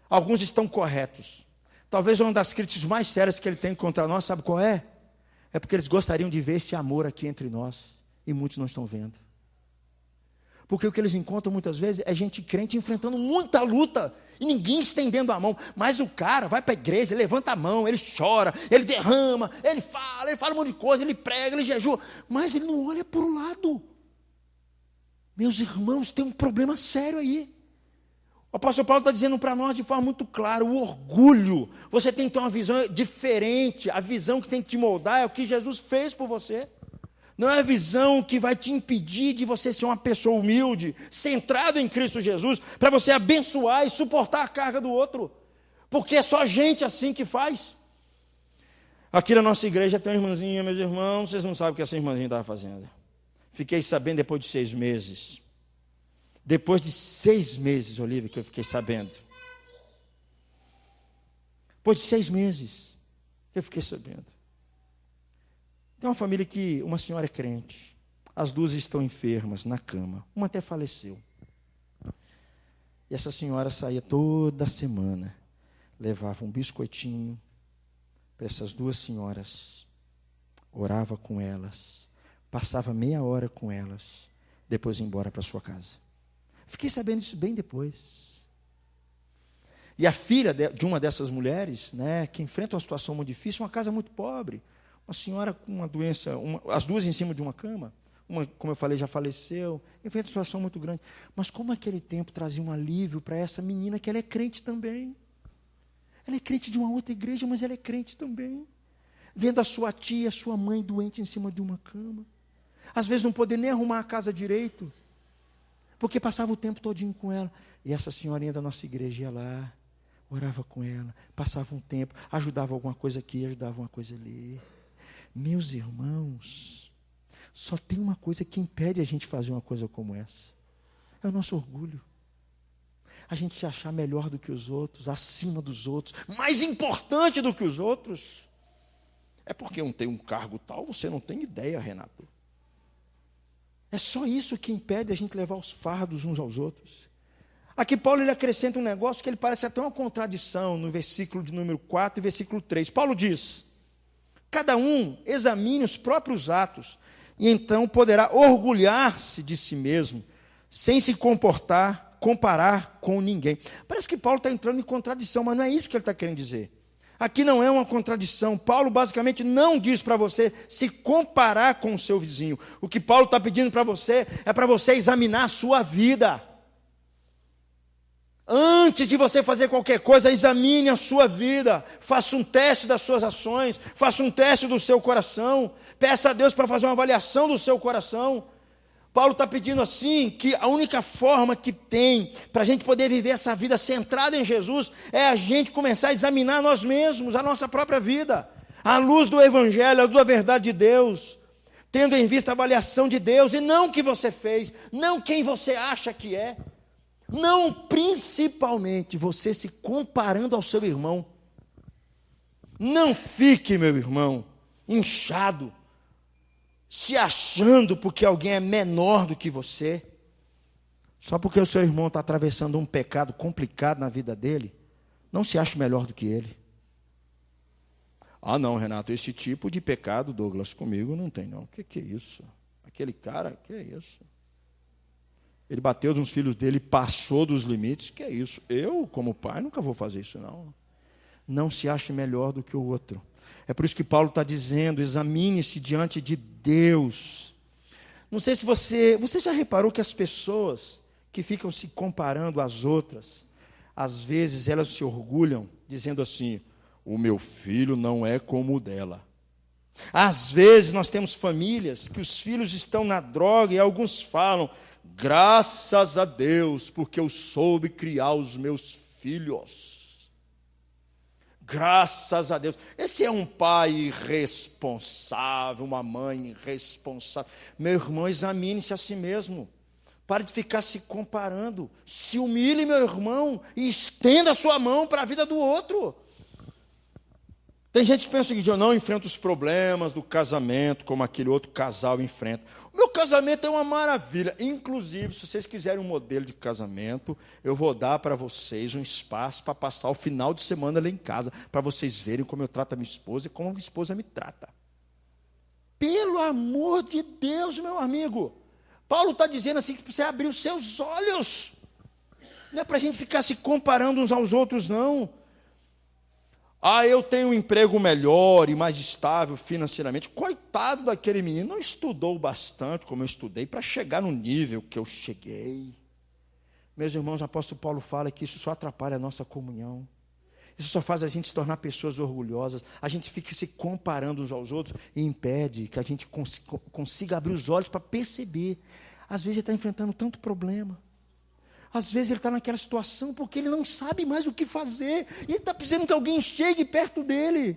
Alguns estão corretos. Talvez uma das críticas mais sérias que ele tem contra nós, sabe qual é? É porque eles gostariam de ver esse amor aqui entre nós, e muitos não estão vendo. Porque o que eles encontram muitas vezes é gente crente enfrentando muita luta, E ninguém estendendo a mão. Mas o cara vai para a igreja, ele levanta a mão, ele chora, ele derrama, ele fala um monte de coisa, ele prega, ele jejua. Mas ele não olha para o lado. Meus irmãos, tem um problema sério aí. O apóstolo Paulo está dizendo para nós de forma muito clara, o orgulho. Você tem que ter uma visão diferente. A visão que tem que te moldar é o que Jesus fez por você. Não é a visão que vai te impedir de você ser uma pessoa humilde, centrado em Cristo Jesus, para você abençoar e suportar a carga do outro. Porque é só gente assim que faz. Aqui na nossa igreja tem uma irmãzinha, meus irmãos, vocês não sabem o que essa irmãzinha estava fazendo. Fiquei sabendo depois de 6 meses. Depois de 6 meses, Olívia, que eu fiquei sabendo. Depois de 6 meses, eu fiquei sabendo. Tem uma família que uma senhora é crente. As 2 estão enfermas na cama. Uma até faleceu. E essa senhora saía toda semana. Levava um biscoitinho para essas 2 senhoras. Orava com elas. Passava meia hora com elas. Depois ia embora para sua casa. Fiquei sabendo isso bem depois. E a filha de uma dessas mulheres, né, que enfrenta uma situação muito difícil, uma casa muito pobre, uma senhora com uma doença, as 2 em cima de uma cama, uma, como eu falei, já faleceu, enfrenta uma situação muito grande. Mas como aquele tempo trazia um alívio para essa menina, que ela é crente também. Ela é crente de uma outra igreja, mas ela é crente também. Vendo a sua tia, a sua mãe doente em cima de uma cama. Às vezes não poder nem arrumar a casa direito, porque passava o tempo todinho com ela. E essa senhorinha da nossa igreja ia lá, orava com ela, passava um tempo, ajudava alguma coisa aqui, ajudava uma coisa ali. Meus irmãos, só tem uma coisa que impede a gente fazer uma coisa como essa. É o nosso orgulho. A gente se achar melhor do que os outros, acima dos outros, mais importante do que os outros. É porque um tem um cargo tal, você não tem ideia, Renato. É só isso que impede a gente levar os fardos uns aos outros. Aqui Paulo ele acrescenta um negócio que ele parece até uma contradição no versículo de número 4 e versículo 3. Paulo diz: cada um examine os próprios atos, e então poderá orgulhar-se de si mesmo, sem se comparar com ninguém. Parece que Paulo está entrando em contradição, mas não é isso que ele está querendo dizer. Aqui não é uma contradição. Paulo basicamente não diz para você se comparar com o seu vizinho. O que Paulo está pedindo para você é para você examinar a sua vida. Antes de você fazer qualquer coisa, examine a sua vida. Faça um teste das suas ações. Faça um teste do seu coração. Peça a Deus para fazer uma avaliação do seu coração. Paulo está pedindo assim, que a única forma que tem para a gente poder viver essa vida centrada em Jesus é a gente começar a examinar nós mesmos, a nossa própria vida, à luz do Evangelho, à luz da verdade de Deus, tendo em vista a avaliação de Deus, e não o que você fez, não quem você acha que é, não principalmente você se comparando ao seu irmão. Não fique, meu irmão, inchado, se achando porque alguém é menor do que você, só porque o seu irmão está atravessando um pecado complicado na vida dele, não se ache melhor do que ele. Ah não, Renato, esse tipo de pecado, Douglas, comigo não tem não. O que é isso? Aquele cara, que é isso? Ele bateu nos filhos dele, passou dos limites, que é isso? Eu, como pai, nunca vou fazer isso não. Não se ache melhor do que o outro. É por isso que Paulo está dizendo, examine-se diante de Deus. Não sei se você já reparou que as pessoas que ficam se comparando às outras, às vezes elas se orgulham, dizendo assim, o meu filho não é como o dela. Às vezes nós temos famílias que os filhos estão na droga e alguns falam, graças a Deus, porque eu soube criar os meus filhos. Graças a Deus. Esse é um pai irresponsável, uma mãe irresponsável. Meu irmão, examine-se a si mesmo. Pare de ficar se comparando. Se humilhe, meu irmão, e estenda a sua mão para a vida do outro. Tem gente que pensa o seguinte, eu não enfrento os problemas do casamento como aquele outro casal enfrenta. O meu casamento é uma maravilha. Inclusive, se vocês quiserem um modelo de casamento, eu vou dar para vocês um espaço para passar o final de semana lá em casa, para vocês verem como eu trato a minha esposa e como a minha esposa me trata. Pelo amor de Deus, meu amigo. Paulo está dizendo assim, que você abrir os seus olhos. Não é para a gente ficar se comparando uns aos outros, não. Eu tenho um emprego melhor e mais estável financeiramente. Coitado daquele menino, não estudou bastante como eu estudei para chegar no nível que eu cheguei. Meus irmãos, o apóstolo Paulo fala que isso só atrapalha a nossa comunhão. Isso só faz a gente se tornar pessoas orgulhosas. A gente fica se comparando uns aos outros e impede que a gente consiga abrir os olhos para perceber. Às vezes ele está enfrentando tanto problema. Às vezes ele está naquela situação porque ele não sabe mais o que fazer. E ele está precisando que alguém chegue perto dele.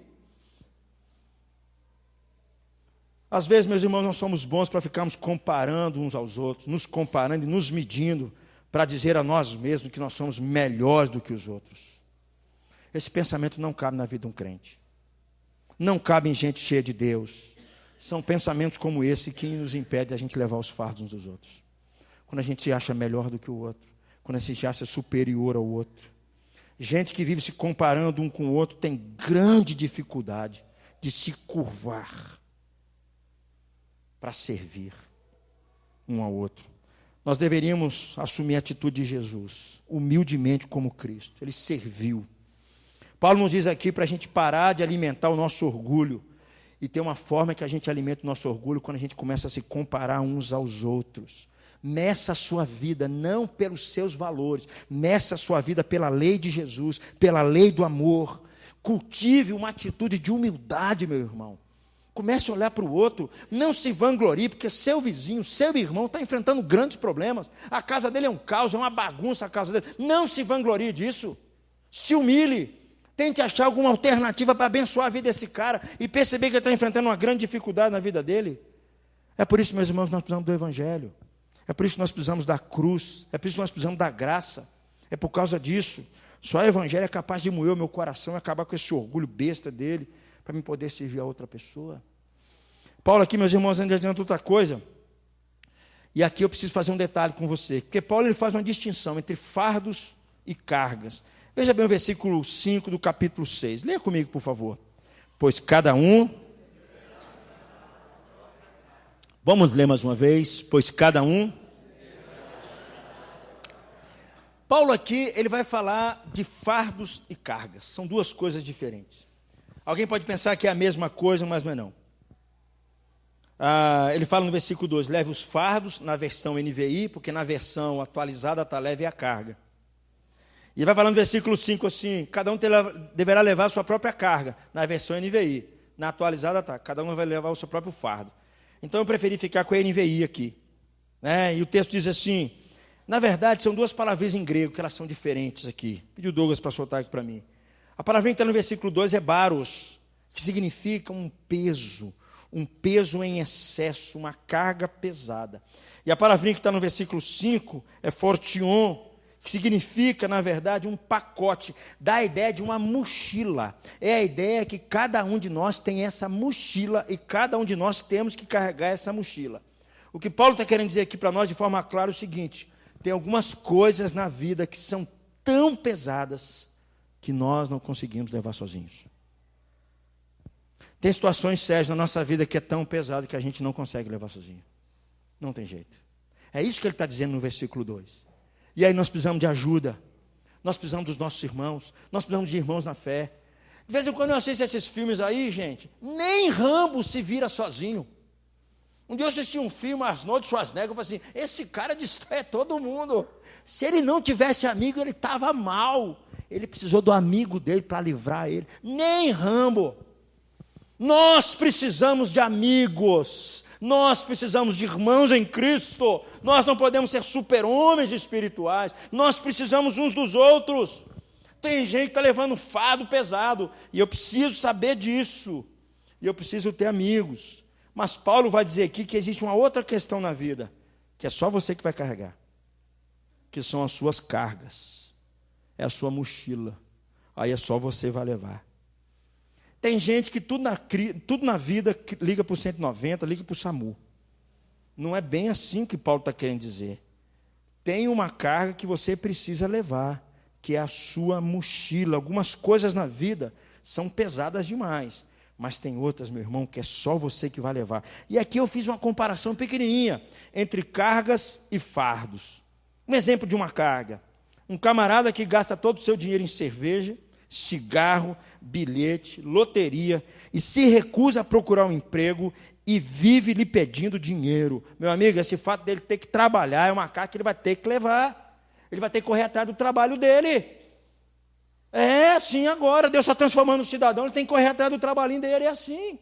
Às vezes, meus irmãos, nós somos bons para ficarmos comparando uns aos outros, nos comparando e nos medindo para dizer a nós mesmos que nós somos melhores do que os outros. Esse pensamento não cabe na vida de um crente. Não cabe em gente cheia de Deus. São pensamentos como esse que nos impedem a gente levar os fardos uns dos outros. Quando a gente se acha melhor do que o outro. Quando a gente se acha superior ao outro. Gente que vive se comparando um com o outro tem grande dificuldade de se curvar para servir um ao outro. Nós deveríamos assumir a atitude de Jesus, humildemente como Cristo. Ele serviu. Paulo nos diz aqui para a gente parar de alimentar o nosso orgulho e ter uma forma que a gente alimenta o nosso orgulho quando a gente começa a se comparar uns aos outros. Meça a sua vida não pelos seus valores, meça a sua vida pela lei de Jesus, pela lei do amor. Cultive uma atitude de humildade, meu irmão. Comece a olhar para o outro, não se vanglorie, porque seu vizinho, seu irmão está enfrentando grandes problemas. A casa dele é um caos, é uma bagunça a casa dele. Não se vanglorie disso. Se humilhe. Tente achar alguma alternativa para abençoar a vida desse cara e perceber que ele está enfrentando uma grande dificuldade na vida dele. É por isso, meus irmãos, que nós precisamos do Evangelho. É por isso que nós precisamos da cruz. É por isso que nós precisamos da graça. É por causa disso. Só o Evangelho é capaz de moer o meu coração e acabar com esse orgulho besta dele para me poder servir a outra pessoa. Paulo aqui, meus irmãos, ainda adianta outra coisa. E aqui eu preciso fazer um detalhe com você. Porque Paulo ele faz uma distinção entre fardos e cargas. Veja bem o versículo 5 do capítulo 6. Leia comigo, por favor. Pois cada um... Vamos ler mais uma vez. Pois cada um... Paulo aqui, ele vai falar de fardos e cargas. São duas coisas diferentes. Alguém pode pensar que é a mesma coisa, mas não é não. Ele fala no versículo 2, leve os fardos, na versão NVI, porque na versão atualizada está leve a carga. E vai falando no versículo 5 assim, cada um deverá levar a sua própria carga, na versão NVI. Na atualizada está, cada um vai levar o seu próprio fardo. Então eu preferi ficar com a NVI aqui. Né? E o texto diz assim, na verdade são duas palavras em grego, que elas são diferentes aqui. Pediu o Douglas para soltar aqui para mim. A palavra que está no versículo 2 é baros, que significa um peso em excesso, uma carga pesada. E a palavrinha que está no versículo 5 é fortion, que significa, na verdade, um pacote, dá a ideia de uma mochila. É a ideia que cada um de nós tem essa mochila e cada um de nós temos que carregar essa mochila. O que Paulo está querendo dizer aqui para nós de forma clara é o seguinte, tem algumas coisas na vida que são tão pesadas que nós não conseguimos levar sozinhos. Tem situações sérias na nossa vida que é tão pesado que a gente não consegue levar sozinho. Não tem jeito. É isso que ele está dizendo no versículo 2. E aí nós precisamos de ajuda. Nós precisamos dos nossos irmãos. Nós precisamos de irmãos na fé. De vez em quando eu assisto esses filmes aí, gente, nem Rambo se vira sozinho. Um dia eu assisti um filme, Arnold Schwarzenegger, eu falei assim, esse cara destrói todo mundo. Se ele não tivesse amigo, ele estava mal. Ele precisou do amigo dele para livrar ele. Nem Rambo. Nós precisamos de amigos. Nós precisamos de irmãos em Cristo. Nós não podemos ser super-homens espirituais. Nós precisamos uns dos outros. Tem gente que está levando fardo pesado. E eu preciso saber disso. E eu preciso ter amigos. Mas Paulo vai dizer aqui que existe uma outra questão na vida. Que é só você que vai carregar. Que são as suas cargas. É a sua mochila. Aí é só você vai levar. Tem gente que tudo na vida liga para o 190, liga para o SAMU. Não é bem assim que Paulo está querendo dizer. Tem uma carga que você precisa levar, que é a sua mochila. Algumas coisas na vida são pesadas demais, mas tem outras, meu irmão, que é só você que vai levar. E aqui eu fiz uma comparação pequenininha entre cargas e fardos. Um exemplo de uma carga. Um camarada que gasta todo o seu dinheiro em cerveja, cigarro, bilhete, loteria, e se recusa a procurar um emprego e vive lhe pedindo dinheiro. Meu amigo, esse fato dele ter que trabalhar é uma carga que ele vai ter que levar. Ele vai ter que correr atrás do trabalho dele. É assim agora, Deus está transformando o cidadão, ele tem que correr atrás do trabalhinho dele, é assim.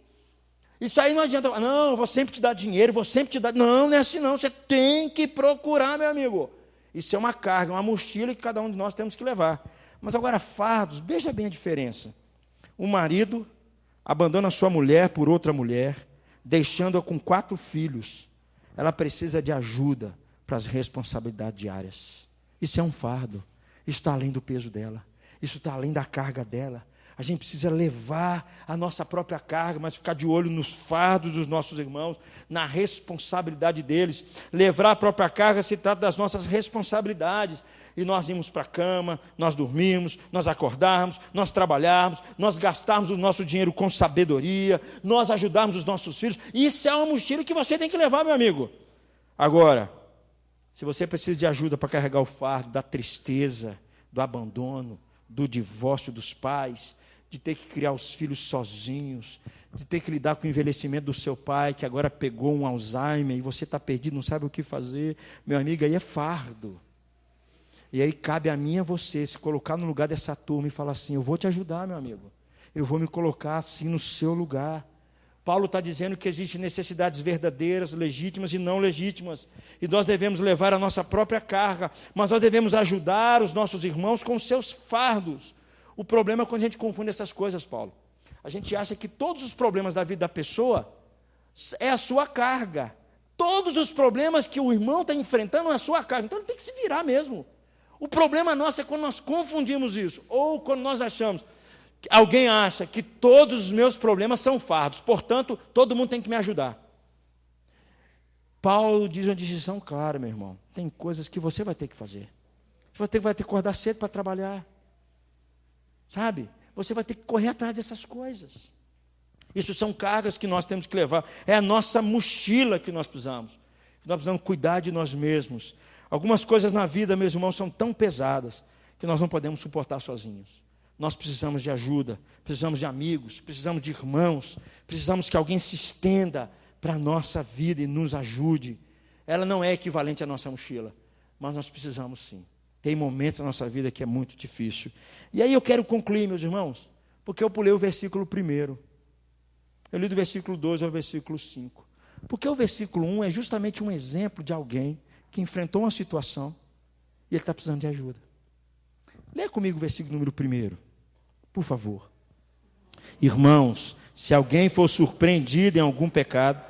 Isso aí não adianta, não, eu vou sempre te dar dinheiro, vou sempre te dar... Não, não é assim não, você tem que procurar, meu amigo. Isso é uma carga, uma mochila que cada um de nós temos que levar. Mas agora, fardos, veja bem a diferença. O marido abandona sua mulher por outra mulher, deixando-a com 4 filhos. Ela precisa de ajuda para as responsabilidades diárias. Isso é um fardo, isso está além do peso dela. Isso está além da carga dela. A gente precisa levar a nossa própria carga, mas ficar de olho nos fardos dos nossos irmãos, na responsabilidade deles. Levar a própria carga se trata das nossas responsabilidades. E nós irmos para a cama, nós dormimos, nós acordarmos, nós trabalharmos, nós gastarmos o nosso dinheiro com sabedoria, nós ajudarmos os nossos filhos. Isso é uma mochila que você tem que levar, meu amigo. Agora, se você precisa de ajuda para carregar o fardo da tristeza, do abandono, do divórcio dos pais, de ter que criar os filhos sozinhos, de ter que lidar com o envelhecimento do seu pai, que agora pegou um Alzheimer, e você está perdido, não sabe o que fazer, meu amigo, aí é fardo. E aí cabe a mim e a você se colocar no lugar dessa turma e falar assim, eu vou te ajudar, meu amigo, eu vou me colocar assim no seu lugar. Paulo está dizendo que existem necessidades verdadeiras, legítimas e não legítimas, e nós devemos levar a nossa própria carga, mas nós devemos ajudar os nossos irmãos com os seus fardos. O problema é quando a gente confunde essas coisas, Paulo. A gente acha que todos os problemas da vida da pessoa é a sua carga. Todos os problemas que o irmão está enfrentando é a sua carga, então ele tem que se virar mesmo. O problema nosso é quando nós confundimos isso, ou quando nós achamos... Alguém acha que todos os meus problemas são fardos, portanto, todo mundo tem que me ajudar. Paulo diz uma distinção clara, meu irmão. Tem coisas que você vai ter que fazer. Você vai ter que acordar cedo para trabalhar. Sabe? Você vai ter que correr atrás dessas coisas. Isso são cargas que nós temos que levar. É a nossa mochila que nós precisamos. Nós precisamos cuidar de nós mesmos. Algumas coisas na vida, meus irmãos, são tão pesadas que nós não podemos suportar sozinhos. Nós precisamos de ajuda, precisamos de amigos, precisamos de irmãos, precisamos que alguém se estenda para a nossa vida e nos ajude. Ela não é equivalente à nossa mochila, mas nós precisamos sim. Tem momentos na nossa vida que é muito difícil. E aí eu quero concluir, meus irmãos, porque eu pulei o versículo 1. Eu li do versículo 2 ao versículo 5. Porque o versículo 1 é justamente um exemplo de alguém que enfrentou uma situação e ele está precisando de ajuda. Leia comigo o versículo número 1, por favor. Irmãos, se alguém for surpreendido em algum pecado,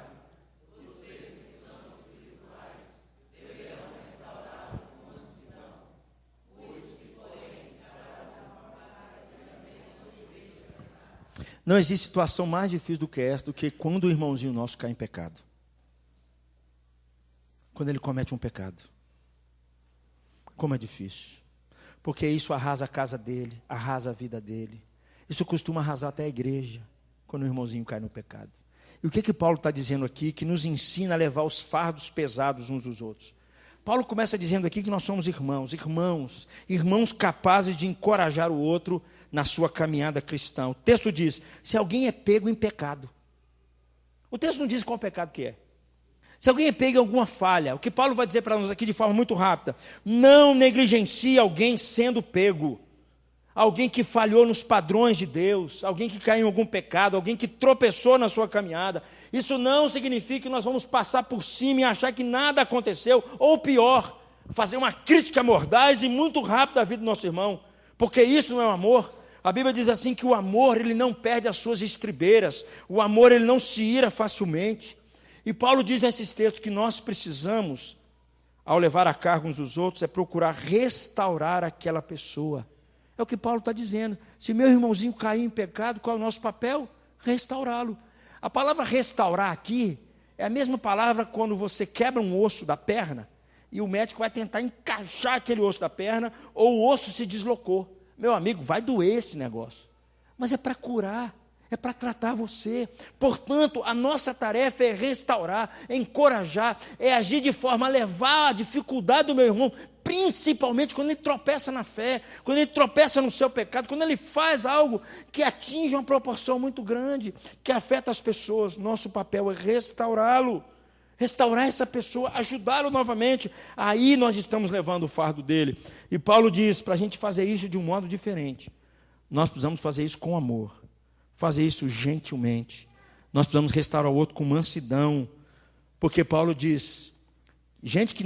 não existe situação mais difícil do que essa, do que quando o irmãozinho nosso cai em pecado. Quando ele comete um pecado. Como é difícil. Porque isso arrasa a casa dele, arrasa a vida dele. Isso costuma arrasar até a igreja, quando o irmãozinho cai no pecado. E o que Paulo está dizendo aqui, que nos ensina a levar os fardos pesados uns dos outros? Paulo começa dizendo aqui que nós somos irmãos capazes de encorajar o outro na sua caminhada cristã. O texto diz, se alguém é pego em pecado. O texto não diz qual pecado que é. Se alguém é pego em alguma falha, o que Paulo vai dizer para nós aqui de forma muito rápida, não negligencie alguém sendo pego. Alguém que falhou nos padrões de Deus, alguém que caiu em algum pecado, alguém que tropeçou na sua caminhada. Isso não significa que nós vamos passar por cima e achar que nada aconteceu, ou pior, fazer uma crítica mordaz e muito rápida à vida do nosso irmão, porque isso não é o amor. A Bíblia diz assim que o amor, ele não perde as suas estribeiras, o amor, ele não se ira facilmente. E Paulo diz nesses textos que nós precisamos, ao levar a carga uns dos outros, é procurar restaurar aquela pessoa. É o que Paulo está dizendo. Se meu irmãozinho cair em pecado, qual é o nosso papel? Restaurá-lo. A palavra restaurar aqui é a mesma palavra quando você quebra um osso da perna e o médico vai tentar encaixar aquele osso da perna ou o osso se deslocou. Meu amigo, vai doer esse negócio. Mas é para curar. É para tratar você. Portanto, a nossa tarefa é restaurar, é encorajar, é agir de forma a levar a dificuldade do meu irmão Principalmente quando ele tropeça na fé, quando ele tropeça no seu pecado, quando ele faz algo que atinge uma proporção muito grande, que afeta as pessoas. Nosso papel é restaurá-lo, restaurar essa pessoa, ajudá-lo novamente. Aí nós estamos levando o fardo dele. E Paulo diz, para a gente fazer isso de um modo diferente, nós precisamos fazer isso com amor, fazer isso gentilmente. Nós precisamos restaurar o outro com mansidão, porque Paulo diz, gente que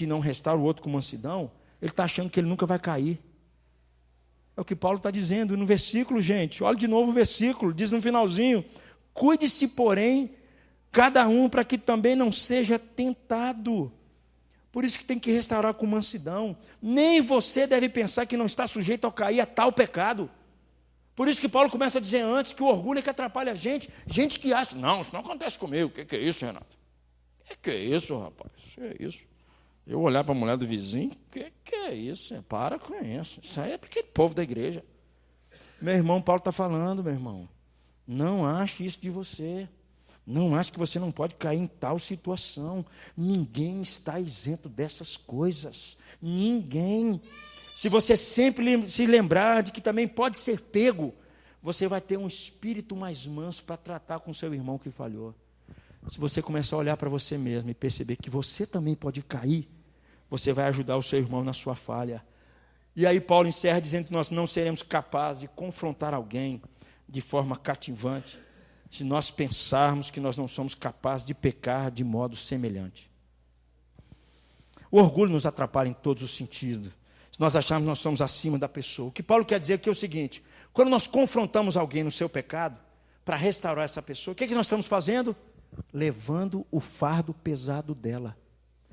não restaura o outro com mansidão, ele está achando que ele nunca vai cair. É o que Paulo está dizendo. E no versículo, gente, olha de novo o versículo, diz no finalzinho, cuide-se, porém, cada um para que também não seja tentado. Por isso que tem que restaurar com mansidão. Nem você deve pensar que não está sujeito a cair a tal pecado. Por isso que Paulo começa a dizer antes que o orgulho é que atrapalha a gente. Gente que acha, não, isso não acontece comigo. O que é isso, Renato? O que é isso, rapaz? O que é isso? Eu olhar para a mulher do vizinho, que é isso? Para com isso. Isso aí é para aquele povo da igreja. Meu irmão, Paulo está falando, meu irmão. Não ache isso de você. Não ache que você não pode cair em tal situação. Ninguém está isento dessas coisas. Ninguém. Se você sempre se lembrar de que também pode ser pego, você vai ter um espírito mais manso para tratar com seu irmão que falhou. Se você começar a olhar para você mesmo e perceber que você também pode cair, você vai ajudar o seu irmão na sua falha. E aí Paulo encerra dizendo que nós não seremos capazes de confrontar alguém de forma cativante, se nós pensarmos que nós não somos capazes de pecar de modo semelhante. O orgulho nos atrapalha em todos os sentidos. Se nós acharmos que nós somos acima da pessoa. O que Paulo quer dizer aqui é o seguinte, quando nós confrontamos alguém no seu pecado, para restaurar essa pessoa, o que é que nós estamos fazendo? Levando o fardo pesado dela.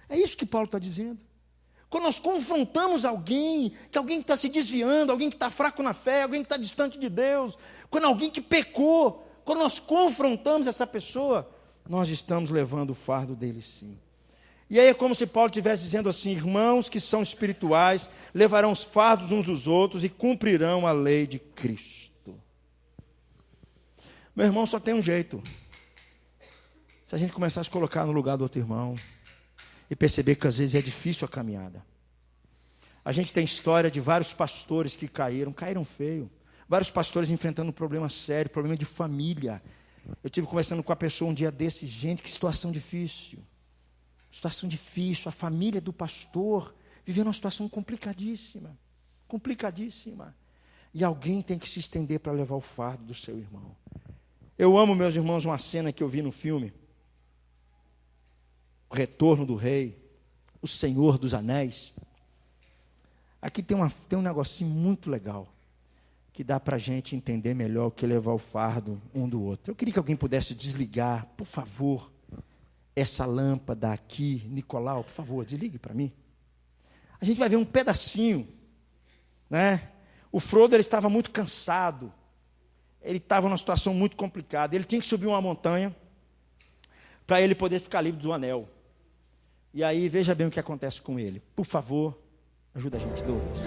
É isso que Paulo está dizendo. Quando nós confrontamos alguém, que alguém está se desviando, alguém que está fraco na fé, alguém que está distante de Deus, quando alguém que pecou, quando nós confrontamos essa pessoa, nós estamos levando o fardo dele sim. E aí é como se Paulo estivesse dizendo assim, irmãos que são espirituais, levarão os fardos uns dos outros e cumprirão a lei de Cristo. Meu irmão, só tem um jeito. Se a gente começar a se colocar no lugar do outro irmão e perceber que às vezes é difícil a caminhada. A gente tem história de vários pastores que caíram feio. Vários pastores enfrentando um problema sério, problema de família. Eu estive conversando com a pessoa um dia desses, gente, que situação difícil. Situação difícil, a família do pastor vivendo uma situação complicadíssima. Complicadíssima. E alguém tem que se estender para levar o fardo do seu irmão. Eu amo, meus irmãos, uma cena que eu vi no filme. O Retorno do Rei, O Senhor dos Anéis. Aqui tem um negocinho muito legal, que dá para a gente entender melhor o que levar o fardo um do outro. Eu queria que alguém pudesse desligar, por favor, essa lâmpada aqui. Nicolau, por favor, desligue para mim. A gente vai ver um pedacinho, né? O Frodo, ele estava muito cansado, ele estava numa situação muito complicada, ele tinha que subir uma montanha, para ele poder ficar livre do anel. E aí, veja bem o que acontece com ele. Por favor, ajuda a gente, Douglas.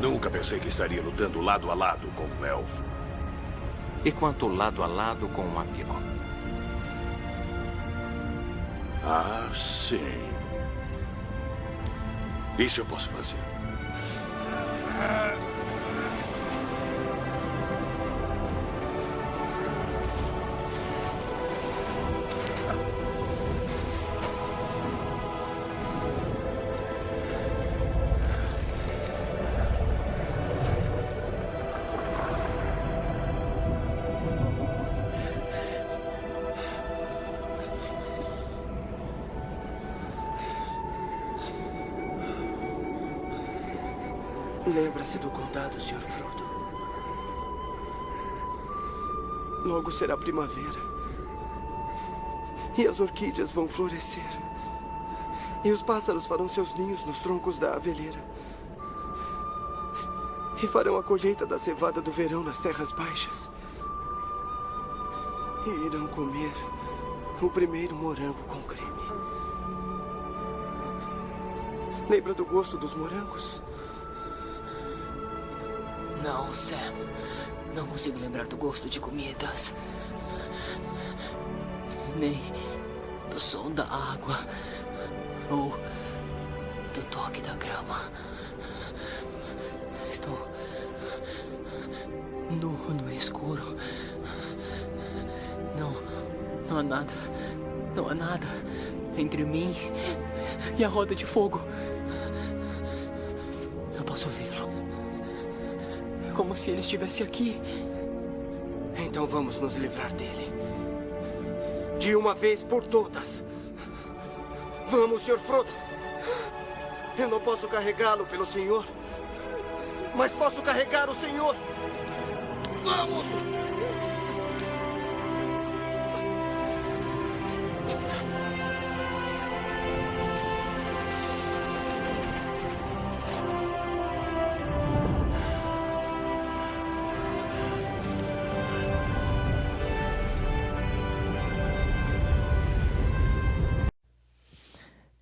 Nunca pensei que estaria lutando lado a lado com um elfo. E quanto lado a lado com um amigo? Ah, sim. Isso eu posso fazer. Lembra-se do condado, Sr. Frodo. Logo será primavera. E as orquídeas vão florescer. E os pássaros farão seus ninhos nos troncos da aveleira. E farão a colheita da cevada do verão nas terras baixas. E irão comer o primeiro morango com creme. Lembra do gosto dos morangos? Não, Sam. Não consigo lembrar do gosto de comidas. Nem do som da água. Ou do toque da grama. Estou nu no escuro. Não há nada. Não há nada entre mim e a roda de fogo. Eu posso vê-lo. Como se ele estivesse aqui. Então vamos nos livrar dele. De uma vez por todas. Vamos, Sr. Frodo. Eu não posso carregá-lo pelo Senhor, mas posso carregar o Senhor. Vamos!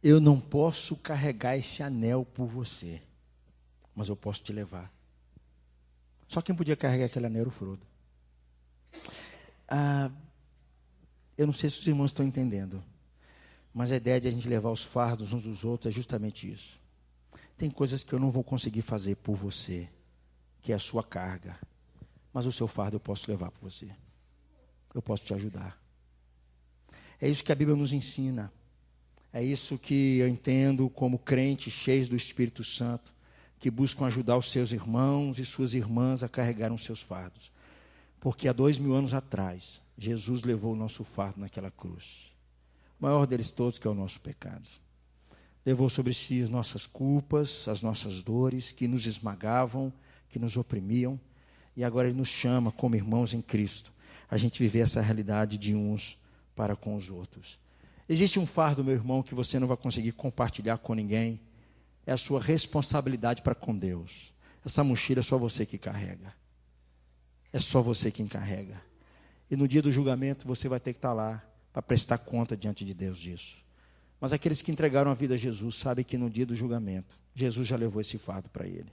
Eu não posso carregar esse anel por você, mas eu posso te levar. Só quem podia carregar aquele anel era o Frodo. Eu não sei se os irmãos estão entendendo, mas a ideia de a gente levar os fardos uns dos outros é justamente isso. Tem coisas que eu não vou conseguir fazer por você, que é a sua carga, mas o seu fardo eu posso levar por você. Eu posso te ajudar. É isso que a Bíblia nos ensina. É isso que eu entendo como crentes cheios do Espírito Santo, que buscam ajudar os seus irmãos e suas irmãs a carregar os seus fardos. Porque há 2000 anos atrás, Jesus levou o nosso fardo naquela cruz. O maior deles todos, que é o nosso pecado. Levou sobre si as nossas culpas, as nossas dores, que nos esmagavam, que nos oprimiam. E agora Ele nos chama, como irmãos em Cristo, a gente viver essa realidade de uns para com os outros. Existe um fardo, meu irmão, que você não vai conseguir compartilhar com ninguém. É a sua responsabilidade para com Deus. Essa mochila é só você que carrega. É só você quem carrega. E no dia do julgamento você vai ter que estar lá para prestar conta diante de Deus disso. Mas aqueles que entregaram a vida a Jesus sabem que no dia do julgamento, Jesus já levou esse fardo para ele.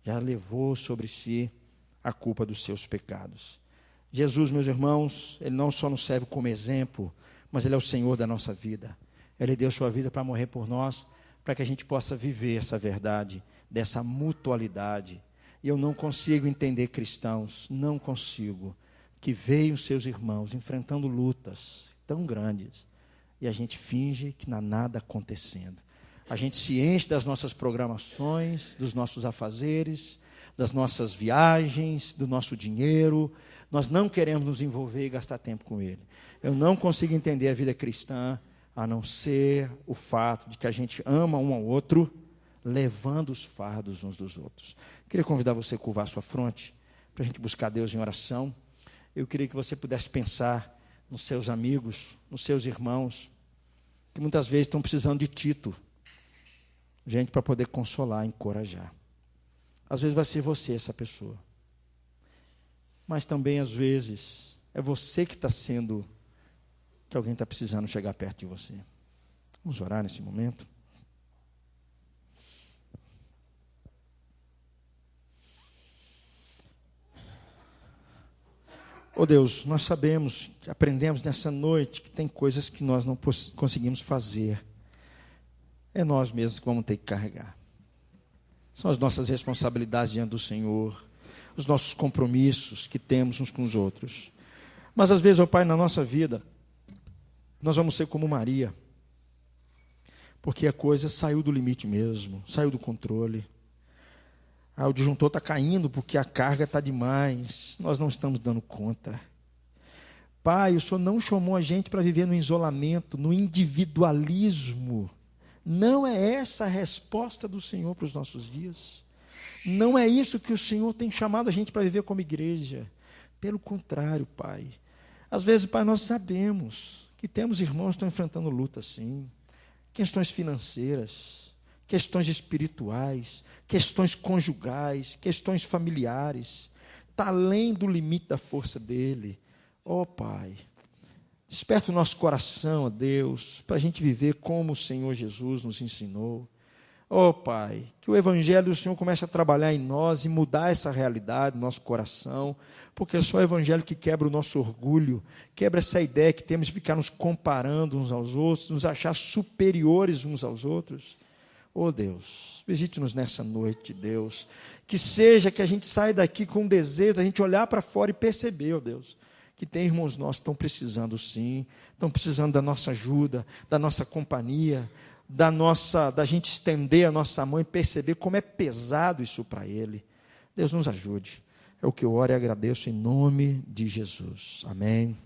Já levou sobre si a culpa dos seus pecados. Jesus, meus irmãos, Ele não só nos serve como exemplo, mas Ele é o Senhor da nossa vida. Ele deu sua vida para morrer por nós, para que a gente possa viver essa verdade, dessa mutualidade. E eu não consigo entender cristãos, não consigo, que veem os seus irmãos enfrentando lutas tão grandes, e a gente finge que não há nada acontecendo. A gente se enche das nossas programações, dos nossos afazeres, das nossas viagens, do nosso dinheiro. Nós não queremos nos envolver e gastar tempo com Ele. Eu não consigo entender a vida cristã, a não ser o fato de que a gente ama um ao outro, levando os fardos uns dos outros. Queria convidar você a curvar sua fronte, para a gente buscar Deus em oração. Eu queria que você pudesse pensar nos seus amigos, nos seus irmãos, que muitas vezes estão precisando de Tito, gente para poder consolar, encorajar. Às vezes vai ser você essa pessoa, mas também às vezes é você que está sendo, que alguém está precisando chegar perto de você. Vamos orar nesse momento. Oh Deus, nós sabemos, aprendemos nessa noite que tem coisas que nós não conseguimos fazer. É nós mesmos que vamos ter que carregar. São as nossas responsabilidades diante do Senhor, os nossos compromissos que temos uns com os outros. Mas às vezes, ó Pai, na nossa vida, nós vamos ser como Maria, porque a coisa saiu do limite mesmo, saiu do controle. O disjuntor está caindo porque a carga está demais, nós não estamos dando conta. Pai, o Senhor não chamou a gente para viver no isolamento, no individualismo. Não é essa a resposta do Senhor para os nossos dias. Não é isso que o Senhor tem chamado a gente para viver como igreja. Pelo contrário, Pai. Às vezes, Pai, nós sabemos que temos irmãos que estão enfrentando luta, sim. Questões financeiras, questões espirituais, questões conjugais, questões familiares. Está além do limite da força dele. Ó Pai, desperta o nosso coração, ó Deus, para a gente viver como o Senhor Jesus nos ensinou. Ó Pai, que o Evangelho do Senhor comece a trabalhar em nós e mudar essa realidade no nosso coração, porque é só o Evangelho que quebra o nosso orgulho, quebra essa ideia que temos de ficar nos comparando uns aos outros, nos achar superiores uns aos outros. Ó Deus, visite-nos nessa noite, Deus, que seja que a gente saia daqui com um desejo, a gente olhar para fora e perceber, ó Deus, que tem irmãos nossos que estão precisando sim, estão precisando da nossa ajuda, da nossa companhia, da gente estender a nossa mão e perceber como é pesado isso para ele. Deus nos ajude. É o que eu oro e agradeço em nome de Jesus. Amém.